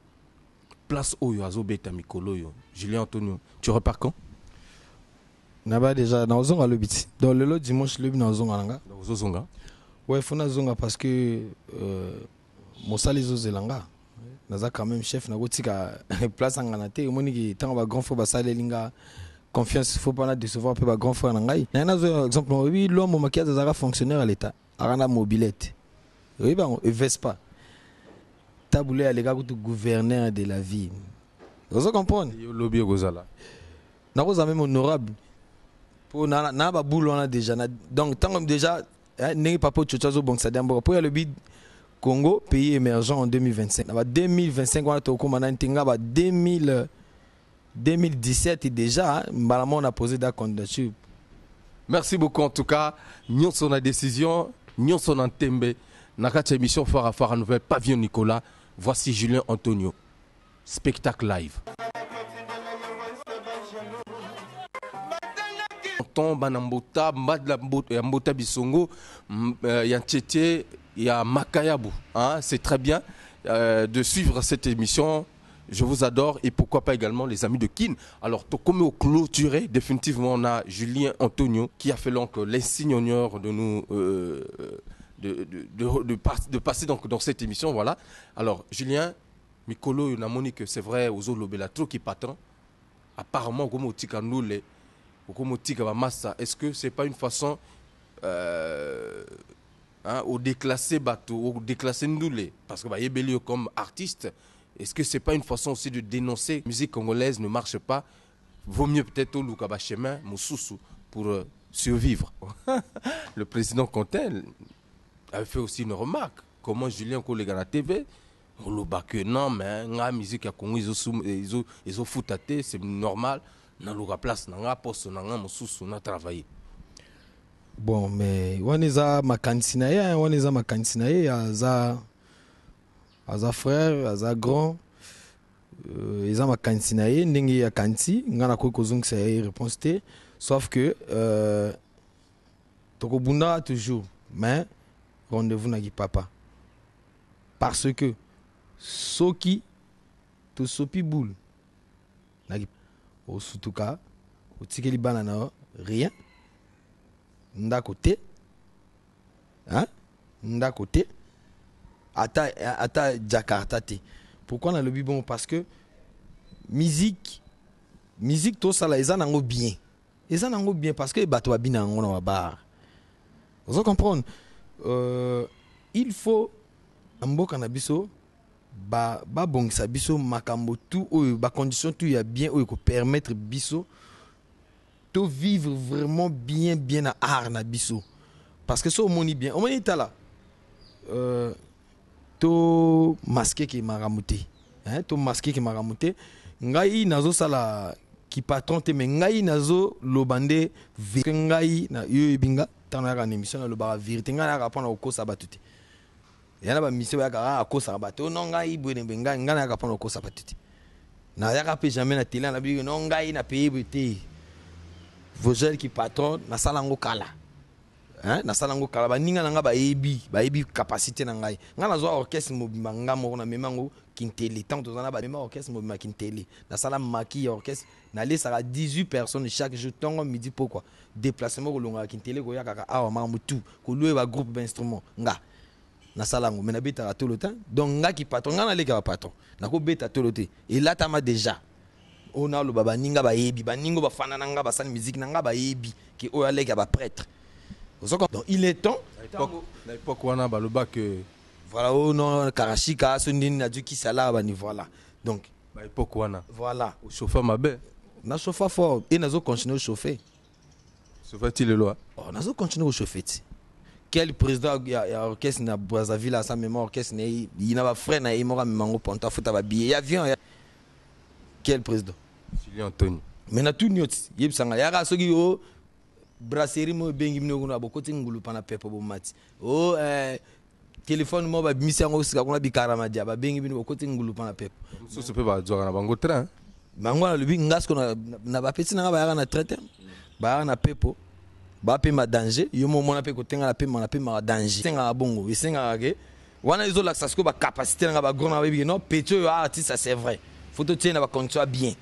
place oyo azobeta mikolo yo Julien Antonio tu repars quand naba déjà na ozonga le bit dans le lot dimanche le na ozonga nanga ozonga ouais fona zonga parce que mosali zozelanga naza quand même chef na gotika place ngana te omoni ki tanga ba grand frère basale linga confiance, il faut pas décevoir un peu grand frère nangai. Il y a un exemple, oui, l'homme qui a fonctionnaire à l'État, arana mobilette. Oui, bon, il veste pas. Taboulé à l'égard du gouverneur de la ville. Vous comprenez? Lobby Gozala. Nous sommes même honorables. Pour na ba boulot on a déjà. Donc tant déjà n'est pas pour tchotazo bon ça d'abord pour le but Congo pays émergent en 2025. En 2025 on a tout comme on a tinga ba 2017 déjà Mbalamon on a posé da candidature. Merci beaucoup en tout cas. Nous sommes la décision, nous sommes en tembe. Nakati émission Fara Fara Nouvelle Pavillon Nicolas. Voici Julien Antonio. Spectacle live. Banambota, Mbota Bisongo, Yanchete, il y a Makayabu. Hein, c'est très bien de suivre cette émission. Je vous adore et pourquoi pas également les amis de Kin. Alors, comme au clôturé, définitivement, on a Julien Antonio qui a fait donc l'insigne honneur de nous de passer donc dans cette émission. Voilà. Alors, Julien, Mikolo, on a montré que c'est vrai, aux Olobela, trop qui patent. Apparemment, comme au Tikanoule, est-ce que ce n'est pas une façon au déclasser bateau, au déclasser Ndoulé? Parce que Yébélio comme artiste, est-ce que ce n'est pas une façon aussi de dénoncer la musique congolaise ne marche pas? Vaut mieux peut-être au Lukaba chemin, Moussoussou, pour survivre. Le président Contel avait fait aussi une remarque. Comment Julien Kolega la TV, on le que non, mais la musique à Congo, ils ont foutatté, c'est normal. Dans la place, dans la poste, dans la moussous, on a travaillé. Bon, mais on est à ma cantine, on est à ma cantine, à frère, à grand, ils ont ma cantine, n'engi à canti, n'en a quoi que c'est réponse t, sauf que Tokobunda toujours, mais rendez-vous n'a papa, parce que Soki, to sopi boule, au Sutuka, au Tikeli Banana, rien. Nda côté. Hein? Nda côté. Ata Jakarta. Pourquoi on a le bon? Parce que musique, tout ça là, ils en ont bien. Ils en ont bien parce que les bateaux bien en ont bar. Vous comprenez? Il faut un beau cannabiso. Ba bon ça biso makambo tout ba condition tout y a bien ou permettre biso to vivre vraiment bien à art na biso parce que so moni bien on moni tala to masquer qui maramuté hein to masquer qui maramuté ngai nazo sala qui patron te mais ngai nazo lobande ngai na yo binga tanaka na émission na loba vérité ngai na répondre au ko sabatute. Il y a des missions qui sont à bateau, non, il y a des gens qui sont à bateau. Il y a des gens qui sont à bateau, non, il y a des gens qui sont à qui patron, na salango kala. Hein, na salango kala, ba ninga nga ba ebi capacité na ngai. Nga na zo orchestre mobima nga mo na memango kintele, tant to na ba mema orchestre mobima kintele. Na sala maki orchestre, na les sera 18 personnes chaque jour tongo midi pourquoi? Déplacement ko longa kintele ko yakaka awa mamu tout, ko louer ba groupe d'instruments nga. Na salango mais na beta tout le temps donc nga ki patron nga na leka patron na ko beta tout le temps et là tama déjà on a le baba ninga ba yebi ba ningo ba fana nga ba sala musique nga ba yebi ki o leka ba prêtre donc il est temps na époque wana ba loba que voilà oh non karashika so ndini na duki sala ba ni voilà donc ba époque wana voilà au chauffeur mabe na chauffeur fort et na zo continuer au chauffer chauffer-t-il le loi oh na zo continuer au chauffer. Quel président il y a orchestre na Brazzaville à sa mémoire orchestre il n'a pas frère na imora mango ponta futa ba billet avion quel président Julien Antonio mais na tout nyot yeb sanga ya ga sogi yo brasserie mo bengi mino kuna bokoti ngulu pana pepo bo mati o téléphone mo ba bimisi yango sika kuna bikara madia ba bengi mino bokoti ngulu pana pepo so se peut ba joga na bango train bango na lubi ngasko na ba petit na ba ya na traiter ba na pepo ba pe ma danger yo mo mona pe ko tenga la pe ma danger tenga bongo isenga ke wana izo la sasko ba capacité nga ba grona ba bi non petio yo artiste ça c'est vrai faut te tenir ba contrôle bien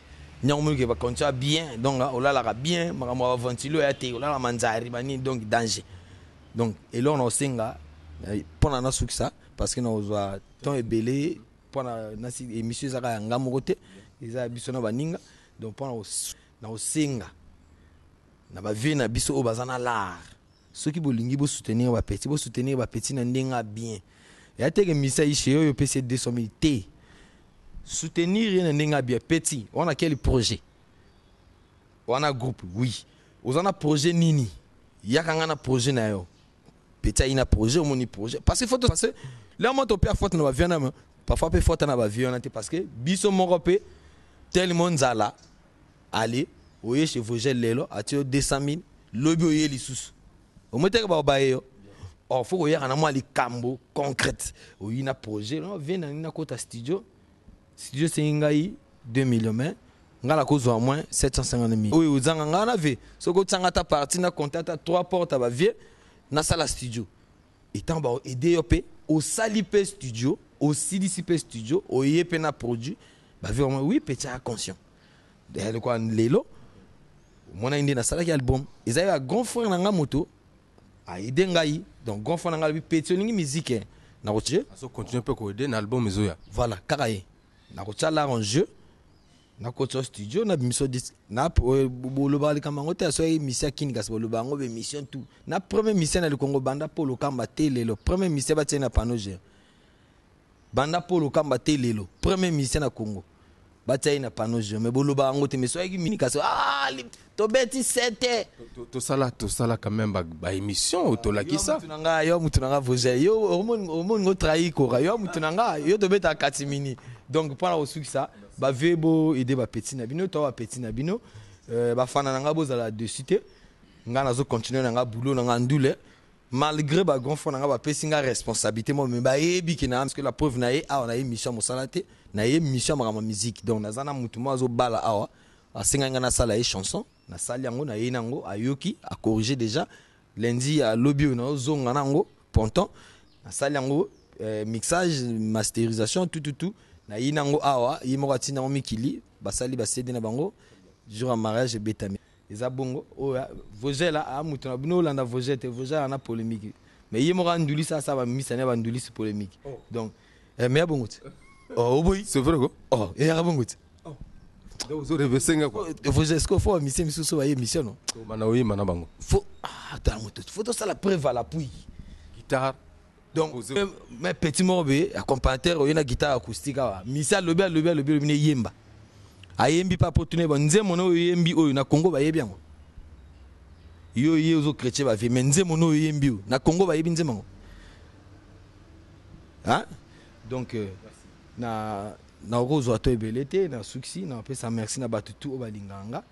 nyango ke ba contrôle bien donc là la ka bien ma mo ventilo ya te la manzari ba ni donc danger donc et là on senga pona na succès parce que nous a temps ebelé pona na si émission za ka ngamo côté ils a biso na baninga donc pona na osenga na ba vie na biso o bazana l'art ceux qui bolingi bo soutenir ba petit na ndenga bien ya teke misa ishi yo pese 200 000 t soutenir na ndenga bien petit on a quel projet on a groupe oui on a projet nini yakanga na projet na yo petit ina projet mon projet parce que faut parce que là moi to père faute na ba viana parfois peut faute na ba viana parce que biso moko pe tel monde zala aller oye chez Vogel lelo atio 200 000 lobi oye lisusu o moteka ba bayo o faut oye kana moi li kambo concrète oyi na projet non vient na kota studio c'est ngai 2 millions mais ngala kozwa moins 750 000 oyi uzanga ngana ve soko tsanga ta partie na contact 3 portes ba vie na sala studio etant ba aider yo pe au salipe studio au CDCP studio oye pe na produit ba vie oui petit conscient de quoi lelo mon indi na sala ki album ezali a grand frère na nga moto a aider ngai donc grand frère na nga petit ningi musique na roche aso continuer peu ko aider na album ezoya voilà karaye na rocha la en jeu na koto studio na biso disque na bolo bali kama ngote aso mission kini kasi bolo bango be mission tout na premier mission na le Congo banda polo kamba tele le premier mission ba tena panoje banda polo kamba tele le premier mission na Congo bataille na panoje mais bolo bango te mais so yaki mini kasi to beti 7 to sala quand même ba émission to la ki ça mutu nanga Vogel yo omon ngo trahi ko yo mutu nanga yo to beta 4 mini donc pour la osuki ça ba vebo aider ba petit na bino to ba petit na bino ba fana nanga bozala de cité nga nazo continuer nanga boulot nanga ndule malgré ba grand fond nanga ba pesinga responsabilité moi mais ba yebi ki na parce que la preuve na ye on a émission mo salate na ye mission ma musique donc nazana mutu mo azo bala awa asinga nga na sala e chanson na sali yango na ye nango ayoki a corriger déjà lundi à lobby na zonga nango ponton na sali yango mixage masterisation tout na yinango awa yimoko tina ngo mikili basali basedi na bango jour à mariage betami eza bongo oya Vogel a mutu na bino landa Vogel te Vogel na polémique mais yimoko nduli ça ba misane ba nduli c'est polémique donc mais bongo oh boy c'est vrai quoi oh ya bongo donc vous rêvez senga quoi Vogel ce qu'il faut mission misusu ba mission non mana oui mana bango faut ta moto faut to ça la preuve à l'appui guitare donc mais petit morbe accompagnateur oyena guitare acoustique awa misa lobi ne yemba ayembi pa potune ba nzemo no yembi oyo na Congo ba yebi yango yo yezo chrétien ba vie mais nzemo no yembi na Congo ba yebi nzemo hein donc na rozo to ebelete na succès na pesa merci na batutu o balinganga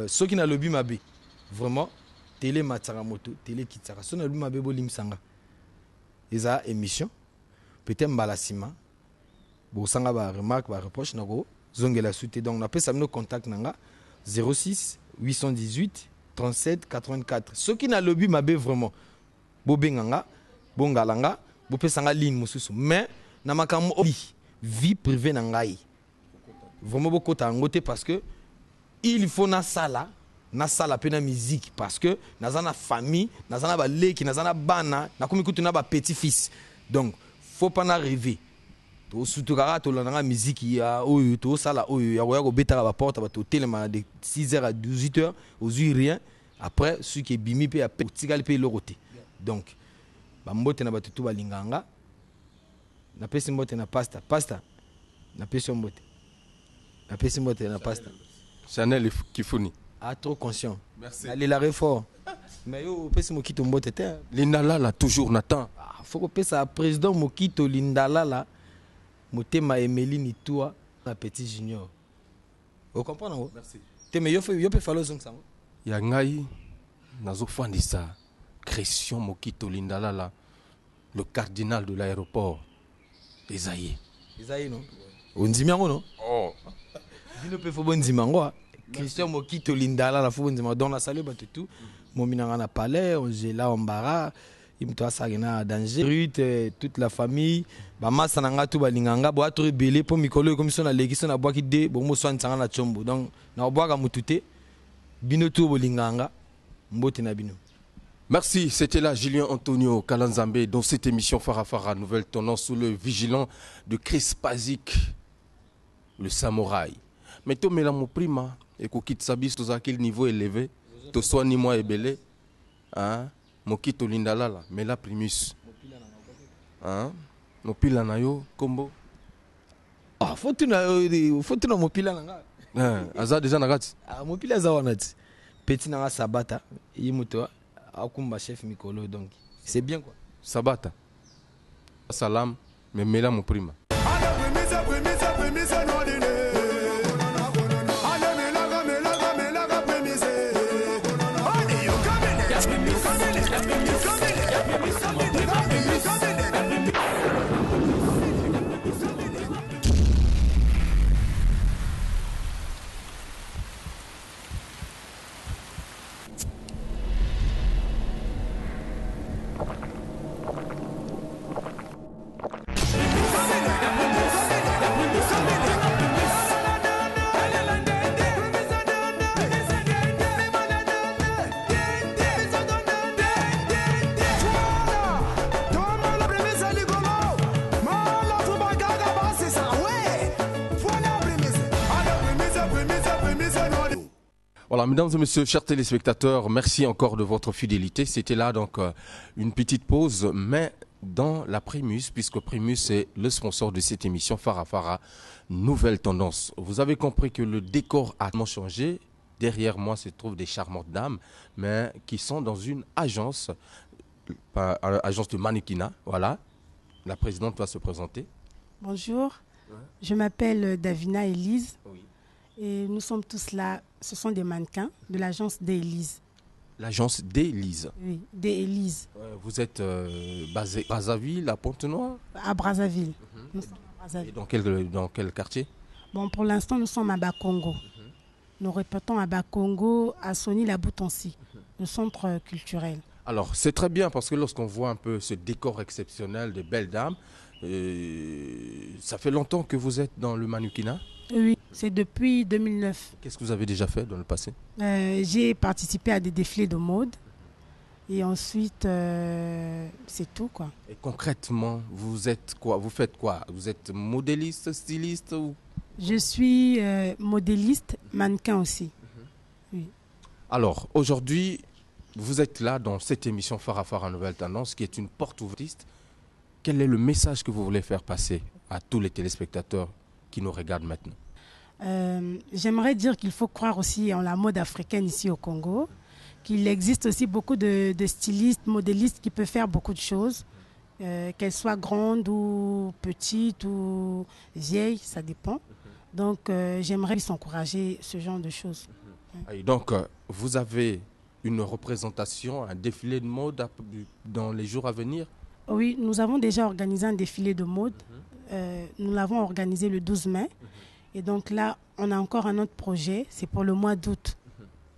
soki na lobi mabe vraiment télé matara moto télé kitaka so na lobi mabe bolimsanga eza émission peut-être mbalasima bo sanga ba remarque ba reproche nako zongela souté donc na pesa no contact nanga 06 818 37 84 ceux qui na lobby mabe vraiment bo benganga bo ngalanga bo pesanga ligne mususu mais na makambo vie privée na ngai vraiment beaucoup tangote parce que il faut na sala pe na musique parce que nazana famille nazana ba leki nazana bana na komi kutu na ba petit fils donc faut pas na rêver to surtout kara to la musique ya oyo to sala oyo ya ko beta ba porte ba to telema de 6h à 18h aux rien après ce qui est bimi pe a tigal pe loroté donc ba mbote na ba tutu ba linganga na pesi mbote na pasta na pesi mbote na pasta Chanel Kifuni trop conscient. Merci. Allez la réforme. Mais yo pesi mokito mbote te. Lindalala toujours Nathan. Faut que pesa président mokito Lindalala motema Emeline toi na petit junior. Vous comprenez non? Merci. Te mais yo peut falloir zong sango. Ya ngai nazo fandisa Christian Mokito Lindalala le cardinal de l'aéroport Esaïe non. Ondimiango non? Oh. Bino pe fo bondimango. Christian Mokito Lindala la fo bondimango dans la salle ba tout. Mominanga na palais, on gela Mbara, imtoa sagena danger, Ruth toute la famille, ba masa nanga tout balinganga bo atro belé po mikolo comme so na legiso na boaki de bo mo so ntanga na chombo. Donc na boaka mutute bino tout bolinganga mbote na bino. Merci, c'était là Julien Antonio Kalanzambe dans cette émission Farafara, nouvelle tendance sous le vigilant de Chris Pazik, le samouraï. Mais toi, mais là, mon prima, et qu'on quitte sa bise, à quel niveau élevé? To soit ni moi ebele. Hein? Mokito lindalala, mais la primus. Hein? Mopila na yo, kombo. Ah, faut tu na mopila nanga. Aza déjà nagati. Ah, mopila za wanati. Petit nanga sabata, yimuto akumba chef Mikolo donc. C'est bien quoi. Sabata. Salam, mais mela mon prima. Voilà, mesdames et messieurs, chers téléspectateurs, merci encore de votre fidélité. C'était là donc une petite pause, mais dans la Primus, puisque Primus est le sponsor de cette émission Farafara, Nouvelle Tendance. Vous avez compris que le décor a changé. Derrière moi se trouvent des charmantes dames, mais qui sont dans une agence, agence de mannequinat. Voilà, la présidente va se présenter. Bonjour, je m'appelle Davina Elise. Oui. Et nous sommes tous là, ce sont des mannequins de l'agence d'Élise. L'agence d'Élise. Oui, d'Élise. Vous êtes basé à Brazzaville, à Pointe-Noire? À Brazzaville. Nous sommes à Brazzaville. Et dans quel quartier? Bon, pour l'instant, nous sommes à Bakongo. Nous répétons à Bakongo, à Sony-la-Boutonsi, le centre culturel. Alors, c'est très bien parce que lorsqu'on voit un peu ce décor exceptionnel de belles dames, ça fait longtemps que vous êtes dans le mannequinat? Oui, c'est depuis 2009. Qu'est-ce que vous avez déjà fait dans le passé? J'ai participé à des défilés de mode. Et ensuite, c'est tout, quoi. Et concrètement, vous êtes quoi? Vous faites quoi? Vous êtes modéliste, styliste ou... Je suis modéliste, mannequin aussi. Oui. Alors, aujourd'hui, vous êtes là dans cette émission Farafara Nouvelle Tendance, qui est une porte ouverte. Quel est le message que vous voulez faire passer à tous les téléspectateurs qui nous regardent maintenant? J'aimerais dire qu'il faut croire aussi en la mode africaine ici au Congo, qu'il existe aussi beaucoup de stylistes, modélistes qui peuvent faire beaucoup de choses, qu'elles soient grandes ou petites ou vieilles, ça dépend. Donc j'aimerais les encourager ce genre de choses. Et donc, vous avez une représentation, un défilé de mode dans les jours à venir? Oui, nous avons déjà organisé un défilé de mode. Nous l'avons organisé le 12 mai. Et donc là, on a encore un autre projet. C'est pour le mois d'août.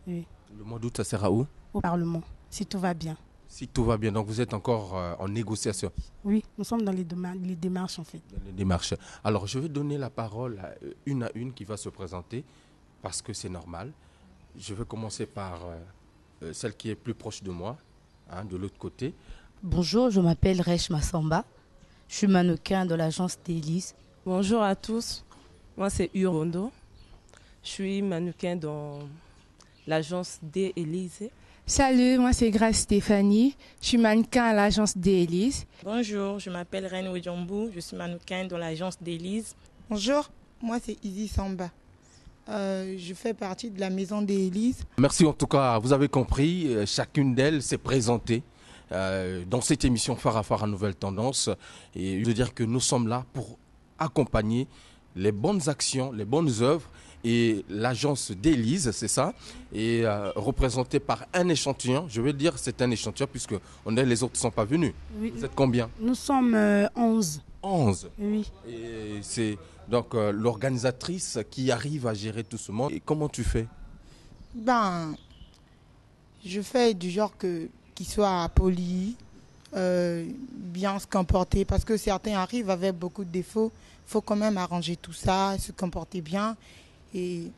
Oui. Le mois d'août, ça sera où? Au Parlement, si tout va bien. Si tout va bien. Donc vous êtes encore en négociation? Oui, nous sommes dans les démarches en fait. Dans les démarches. Alors je vais donner la parole à une qui va se présenter parce que c'est normal. Je vais commencer par celle qui est plus proche de moi, hein, de l'autre côté. Bonjour, je m'appelle Resh Massamba. Je suis mannequin de l'agence d'Élise. Bonjour à tous. Moi, c'est Urondo. Je suis mannequin dans l'agence d'Élise. Salut, moi c'est Grace Stéphanie. Je suis mannequin à l'agence d'Élise. Bonjour, je m'appelle Reine Ojambu. Je suis mannequin dans l'agence d'Élise. Bonjour, moi c'est Izzy Samba. Je fais partie de la maison d'Élise. Merci en tout cas, vous avez compris, chacune d'elles s'est présentée dans cette émission Farafara Nouvelle Tendance. Et je veux dire que nous sommes là pour accompagner les bonnes actions, les bonnes œuvres. Et l'agence d'Élise, c'est ça, est représentée par un échantillon. Je veux dire c'est un échantillon puisque les autres ne sont pas venus. Oui. Vous êtes combien? Nous sommes 11. 11. Oui. Et c'est donc l'organisatrice qui arrive à gérer tout ce monde. Et comment tu fais? Je fais du genre qu'il soit poli, bien se comporter, parce que certains arrivent avec beaucoup de défauts. Il faut quand même arranger tout ça, se comporter bien. Et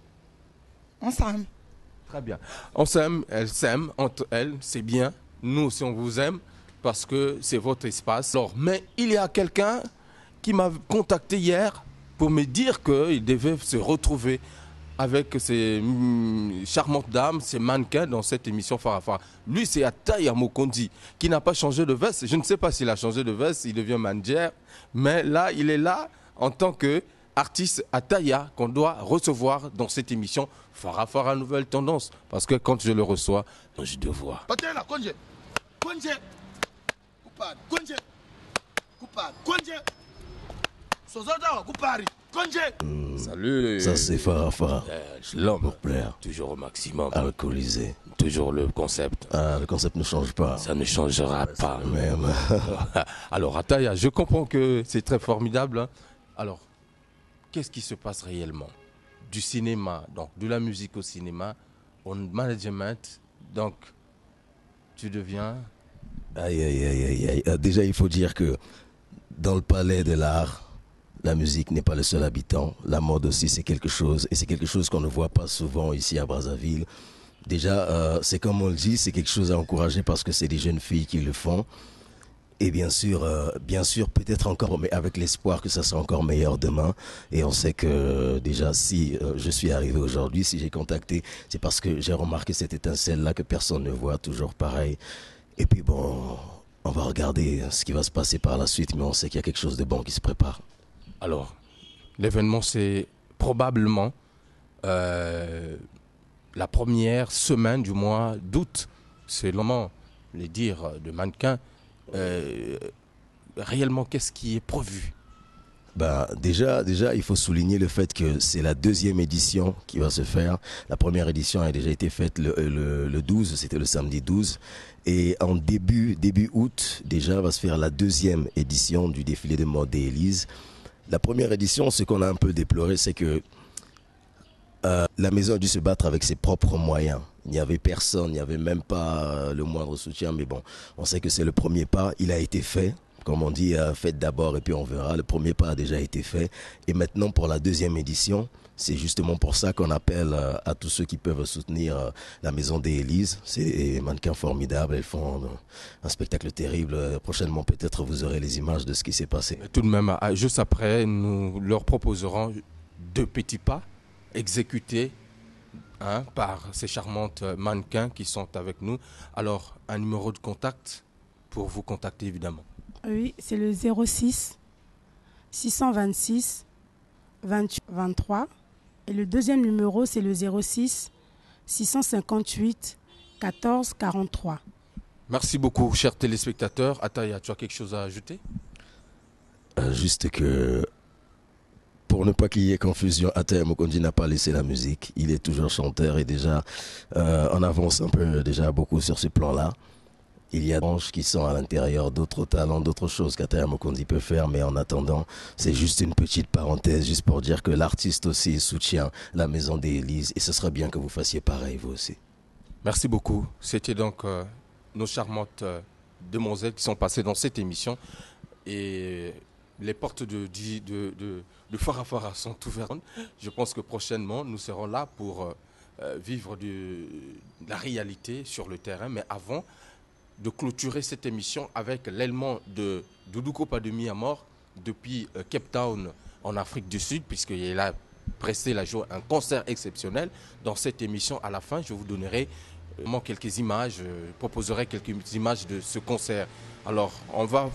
on s'aime. Très bien. On s'aime, elles s'aiment entre elles, c'est bien. Nous aussi, on vous aime parce que c'est votre espace. Alors, mais il y a quelqu'un qui m'a contacté hier pour me dire qu'il devait se retrouver avec ces charmantes dames, ces mannequins dans cette émission Farafara. Lui, c'est Ataya Mokondi, qui n'a pas changé de veste. Je ne sais pas s'il a changé de veste, il devient manager. Mais là, il est là en tant qu'artiste Ataya qu'on doit recevoir dans cette émission Farafara Nouvelle Tendance. Parce que quand je le reçois, j'ai devoir. Patela, Konje. Konje. Kupari. Konje. Kupari. Konje. Sozota, Kupari. Konje. Salut. Ça c'est Farafara. L'homme. Pour plaire. Toujours au maximum. Alcoolisé. Toujours le concept. Ah, le concept ne change pas. Ça ne changera pas. Même. Alors, Ataya, je comprends que c'est très formidable. Hein. Alors, qu'est-ce qui se passe réellement? Du cinéma, donc de la musique au cinéma, au management, donc tu deviens... Aïe, aïe, aïe, aïe, aïe. Déjà, il faut dire que dans le palais de l'art, la musique n'est pas le seul habitant. La mode aussi, c'est quelque chose. Et c'est quelque chose qu'on ne voit pas souvent ici à Brazzaville. Déjà, c'est comme on le dit, c'est quelque chose à encourager parce que c'est des jeunes filles qui le font. Et bien sûr, peut-être encore, mais avec l'espoir que ça sera encore meilleur demain. Et on sait que déjà, si je suis arrivé aujourd'hui, si j'ai contacté, c'est parce que j'ai remarqué cette étincelle-là que personne ne voit, toujours pareil. Et puis bon, on va regarder ce qui va se passer par la suite, mais on sait qu'il y a quelque chose de bon qui se prépare. Alors, l'événement, c'est probablement la première semaine du mois d'août. C'est le moment, les dires de mannequin. Réellement, qu'est-ce qui est prévu? Déjà, il faut souligner le fait que c'est la deuxième édition qui va se faire. La première édition a déjà été faite le 12, c'était le samedi 12. Et en début août, déjà, va se faire la deuxième édition du défilé de mode des Élises. La première édition, ce qu'on a un peu déploré, c'est que la maison a dû se battre avec ses propres moyens. Il n'y avait personne, il n'y avait même pas le moindre soutien. Mais bon, on sait que c'est le premier pas. Il a été fait. Comme on dit, faites d'abord et puis on verra. Le premier pas a déjà été fait. Et maintenant, pour la deuxième édition, c'est justement pour ça qu'on appelle à tous ceux qui peuvent soutenir la Maison des Élises. C'est des mannequins formidables. Elles font un spectacle terrible. Prochainement, peut-être, vous aurez les images de ce qui s'est passé. Mais tout de même, juste après, nous leur proposerons 2 petits pas exécutés par ces charmantes mannequins qui sont avec nous. Alors, un numéro de contact pour vous contacter, évidemment. Oui, c'est le 06 626 28 23. Et le deuxième numéro, c'est le 06 658 14 43. Merci beaucoup, chers téléspectateurs. Ataya, tu as quelque chose à ajouter? Juste que, pour ne pas qu'il y ait confusion, Ataya Mokondi n'a pas laissé la musique. Il est toujours chanteur et déjà, on avance un peu déjà beaucoup sur ce plan-là. Il y a des branches qui sont à l'intérieur, d'autres talents, d'autres choses qu'Ataya Mokondi peut faire. Mais en attendant, c'est juste une petite parenthèse, juste pour dire que l'artiste aussi soutient la Maison des Élises. Et ce serait bien que vous fassiez pareil, vous aussi. Merci beaucoup. C'était donc nos charmantes demoiselles qui sont passées dans cette émission. Et les portes de Farafara sont ouvertes. Je pense que prochainement, nous serons là pour vivre de la réalité sur le terrain. Mais avant de clôturer cette émission avec l'élément de Doudou Kopa de Miyamor depuis Cape Town en Afrique du Sud, puisqu'il a pressé la joie un concert exceptionnel. Dans cette émission, à la fin, je vous donnerai quelques images, je proposerai quelques images de ce concert. Alors, on va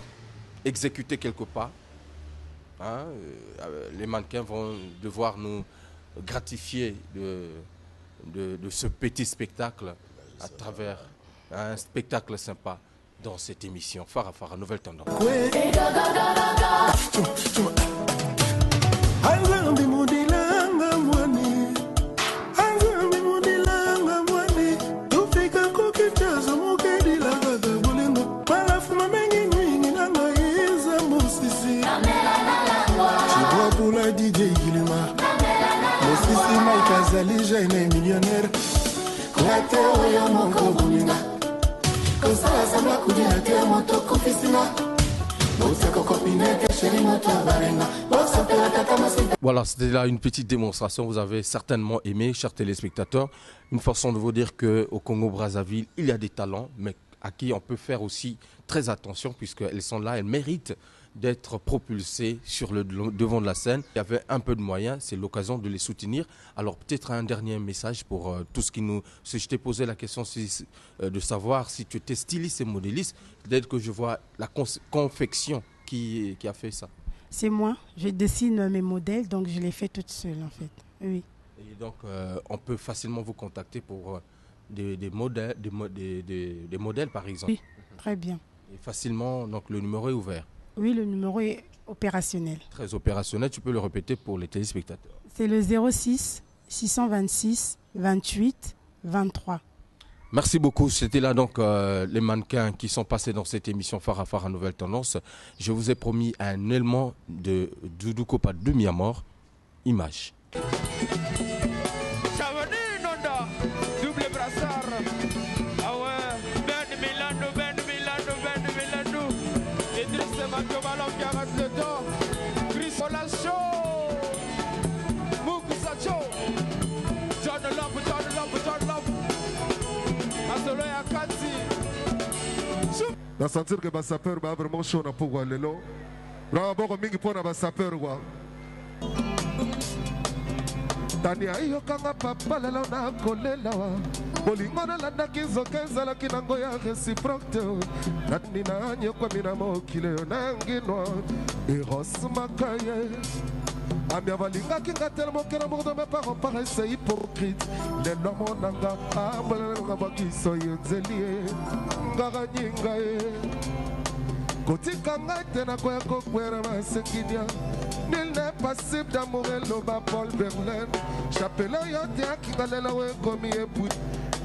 exécuter quelques pas. Les mannequins vont devoir nous gratifier de ce petit spectacle à travers un spectacle sympa dans cette émission Farafara Nouvelle Tendance. Voilà, c'était là une petite démonstration. Vous avez certainement aimé, chers téléspectateurs, une façon de vous dire qu'au Congo-Brazzaville, il y a des talents, mais à qui on peut faire aussi très attention, puisqu'elles sont là, elles méritent d'être propulsés sur le devant de la scène. Il y avait un peu de moyens, c'est l'occasion de les soutenir. Alors peut-être un dernier message pour tout ce qui nous... Si je t'ai posé la question de savoir si tu étais styliste et modéliste, peut-être que je vois la confection qui a fait ça. C'est moi, je dessine mes modèles, donc je les fais toute seule en fait. Oui. Et donc on peut facilement vous contacter pour des modèles par exemple. Oui, très bien. Et facilement, donc le numéro est ouvert. Oui, le numéro est opérationnel. Très opérationnel, tu peux le répéter pour les téléspectateurs. C'est le 06 626 28 23. Merci beaucoup. C'était là donc les mannequins qui sont passés dans cette émission Phare à Phare à Nouvelle Tendance. Je vous ai promis un élément de Doudou Kopa de Miamor. Image. Na sentir que ba sapeur ba vraiment chaud na pour lelo. Bravo boko mingi pona ba sapeur wa. Tani ayo kanga papa lelo na kolela wa. Bolingo na landa kizo kenza la kinango ya reciproque. Nani na anyo kwa mina mokile na nginwa. Eros makaye. Amia valinga kinga tellement que l'amour de mes parents paraissait hypocrite. Les noms nanga abala nga bakiso yonzelie ngara nyinga e kotika ngai tena koya kokwera masenginia. Nul n'est passible d'amour et l'oba Paul Verlaine. Chapelle yo te akinga lela we komi epui.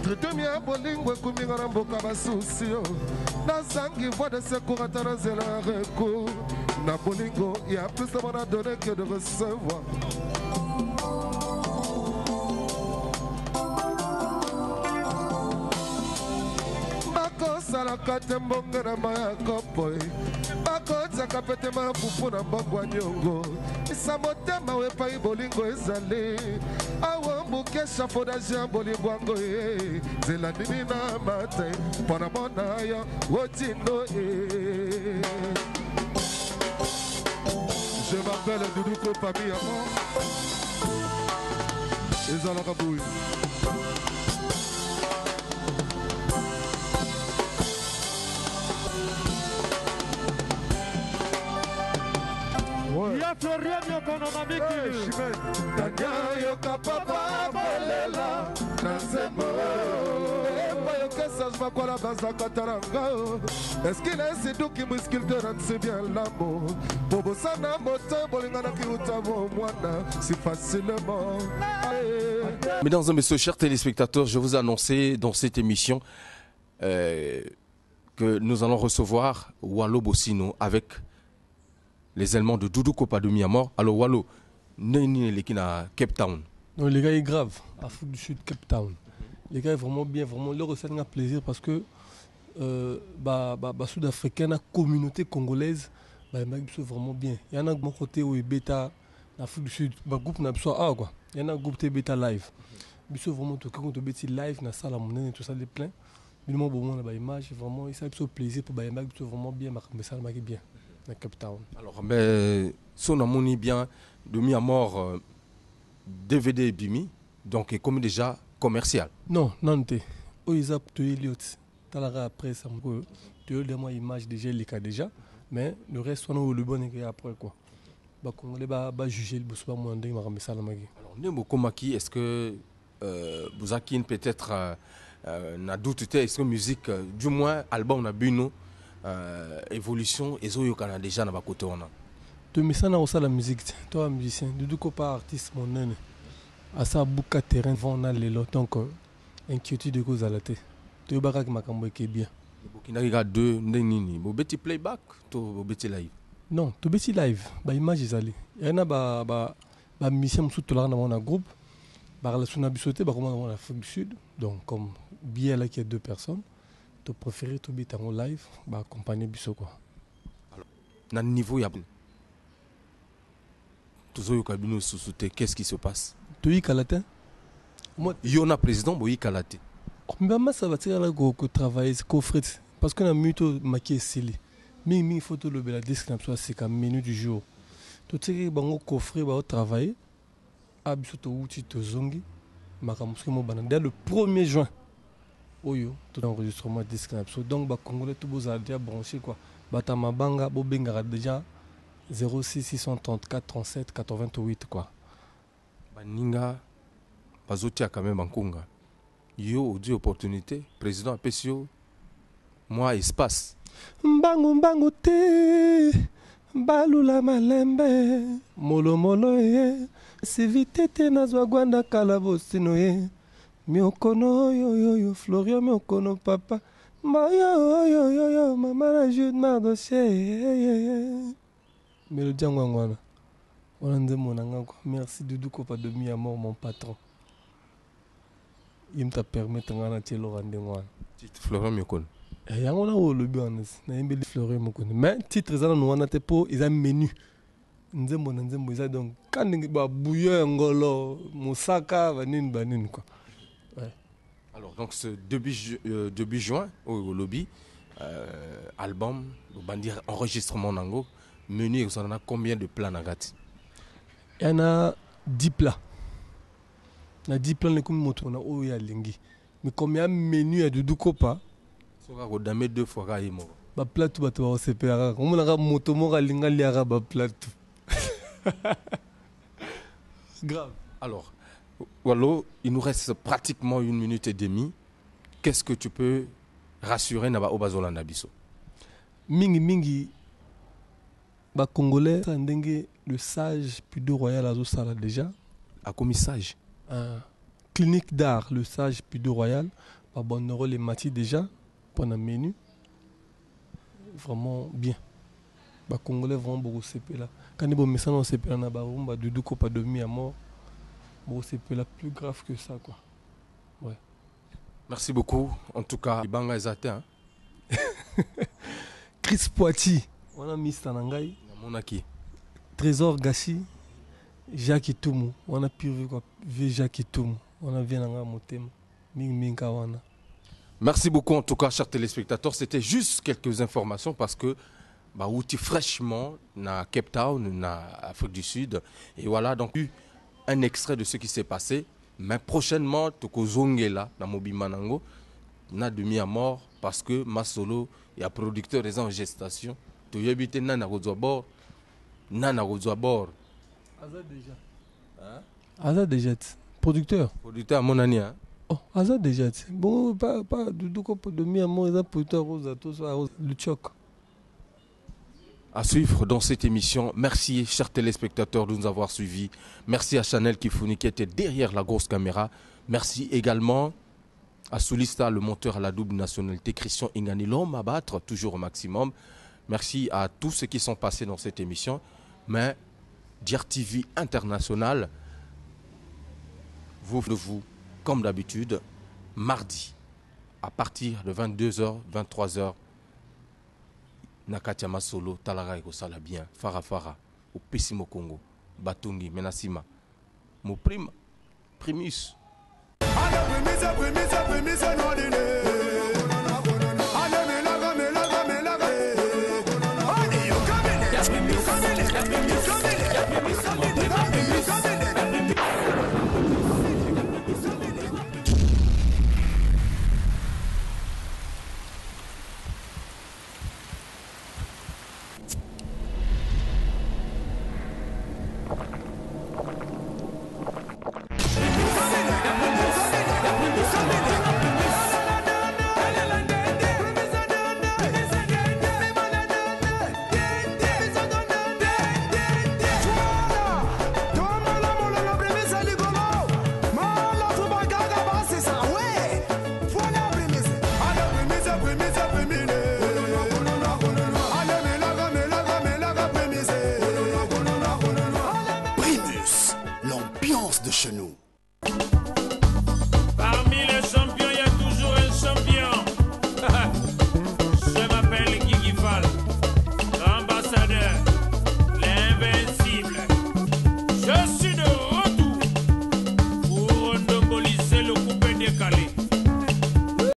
Traité mi abolingo ekumi ngara mboka basusi yo. Nazangi voix de secours atana zela recours. Na bolingo, il y a plus de monde à donner que de recevoir. Bako salaka tembonga na maya kopoi. Bako tsaka pete ma fufu na mbogwa nyongo. Isa motema we pa bolingo ezali. Awambu kesha foda jambo libwango e. Zela nini na mate. Pona mona ya wotindo e. Je m'appelle Doudou Kopa Miamor. Ils ont la rabouille. Il y a Florian Yokonomami qui Tanya Yoka Papa Bolela Nansembo Est-ce qu'il est si doux qui muscule te rend si bien l'amour Bobosana moto bolingana ki utavo mwana si facilement. Mesdames et messieurs, chers téléspectateurs, je vous ai annoncé dans cette émission que nous allons recevoir Wallo Bossino avec les éléments de Doudou Kopa de Miamor. Alors Wallo, n'est-ce pas à Cape Town? Non, les gars est grave, Afrique du Sud, Cape Town. Les gars est vraiment bien, vraiment leur recette un plaisir parce que sud-africaine, la communauté congolaise, c'est vraiment bien. Il y en a mon côté où bêta l'Afrique du Sud, groupe n'a pas quoi. Il y en a un groupe bêta live. C'est vraiment tout quand tu bêta live na salle monnaie tout ça les plein. Du moment où on a image vraiment ça fait plaisir pour bailler c'est vraiment bien mais ça marque bien dans Cape Town. Alors mais son amoni bien de Miamor DVD bimi donc comme déjà commercial. Non, t'es. Oh ils a tu Elliot. T'as après ça tu as moi image déjà mais le reste on a le bon et après quoi. Bah congolais bah juger le boss pas moi ndenge m'a ça la magi. Alors Nembo Komaki est-ce que Bouzakin peut-être n'a doute est-ce que musique du moins album na buno évolution et zo yokana déjà na ba côté on a. Tu me ça na aussi la musique toi musicien Doudou Kopa artiste mon nene. À ça bouka terrain vont na lelo donc inquiétude de cause à la tête. Tu barak makambo qui est bien. Burkina Riga 2 nini bo beti playback to bo beti live. Non, to beti live ba image ezali. Yana ba mission sous tout là dans mon groupe. Ba relation na bisoté ba comment dans l'Afrique du Sud. Donc comme bien là qu'il y a deux personnes, tu préférer to beti en live ba accompagner biso quoi. Alors na niveau ya toujours kabino sous-souté qu'est-ce qui se passe? Tu y kalatin? Moi yona président boyi kalaté. Mais ça va tirer là go travailler co fret parce que na muto maquillé sili. mingi faut tout le la description c'est comme menu du jour tout ce qui bango coffre ba travailler abiso to uti to zongi makamuski mo bana dès le 1er juin oyo tout enregistrement description donc ba congolais tout boza déjà branché quoi bata mabanga bo bengara déjà 06 634 37 88 quoi baninga bazotia quand même bankunga yo odi opportunité président apesio moi espace mbangu te balula malembe molo ye sivite te nazwa gwanda kala bosino ye miokono yo Florian miokono papa yo mama na Jude Mardoché mélodie ngwana wana nzembo nanga quoi merci Doudou Kopa de mi amour mon patron il t'a permis ngana telo rande ngwana titre Florian miokono yango na olobi wana na yembeli Florian miokono mais titre ezana no wana te po eza menu nzembo na nzembo eza donc kandi ba bouillon ngolo musaka banini quoi. Ouais. Alors donc ce début juin au lobby album bandir enregistrement nango menu vous en a combien de plats nagati? Il y en a 10 plats. Il y a 10 plats les comme moto na o ya lingi. Mais combien menu à Doudou Kopa? Soka ko dame 2 fois ka yimo. Ba plat tout ba to separa. Comme na moto mo ga linga liara ba plat tout. Grave. Alors, Wallo, il nous reste pratiquement 1 minute et demie. Qu'est-ce que tu peux rassurer Naba Obazolanda Biso? Mingi. Bah, Congolais, le sage Pudo Royal Azo Sala déjà. À comme sage clinique d'art, le sage Pudo Royal. Bah, bon, on les mati déjà. Pendant menu. Vraiment bien. Bah, Congolais, vraiment beaucoup CP là. Quand ils vont mettre ça dans CP là, bah, Doudou Kopa de mi à mort. Bon, CP là plus grave que ça, quoi. Ouais. Merci beaucoup. En tout cas, Ibanga est atteint. Chris Poiti. On a mis Stanangai. Monaki. Trésor Gassi. Jacques Itumu. On a pu voir Jacques Itumu. On a vu Nanga Motem. Ming Kawana. Merci beaucoup en tout cas, chers téléspectateurs. C'était juste quelques informations parce que bah outil fraîchement na Cape Town, na Afrique du Sud. Et voilà donc un extrait de ce qui s'est passé. Mais prochainement, toko zongela na Mobimanango na demi à mort parce que Masolo et un producteur des en gestation. Tu y habites nana bord. Nana bord. Azad déjà. Hein? Azad déjà. Producteur. Producteur mon année. Hein? Oh, Azad déjà. Bon, pas Doudou Kopa de mi à mort, ils ont producteur rose à tout ça, le choc. À suivre dans cette émission. Merci, chers téléspectateurs, de nous avoir suivis. Merci à Chanel Kifouni qui était derrière la grosse caméra. Merci également à Soulista, le monteur à la double nationalité, Christian Ingani, l'homme à battre, toujours au maximum. Merci à tous ceux qui sont passés dans cette émission. Mais Diar TV International, vous, comme d'habitude, mardi, à partir de 22h, 23h, Nakatia Masolo, Talaga Eko Sala bien, Farafara, au Pessimo Congo, Batungi, Menasima, mon primus.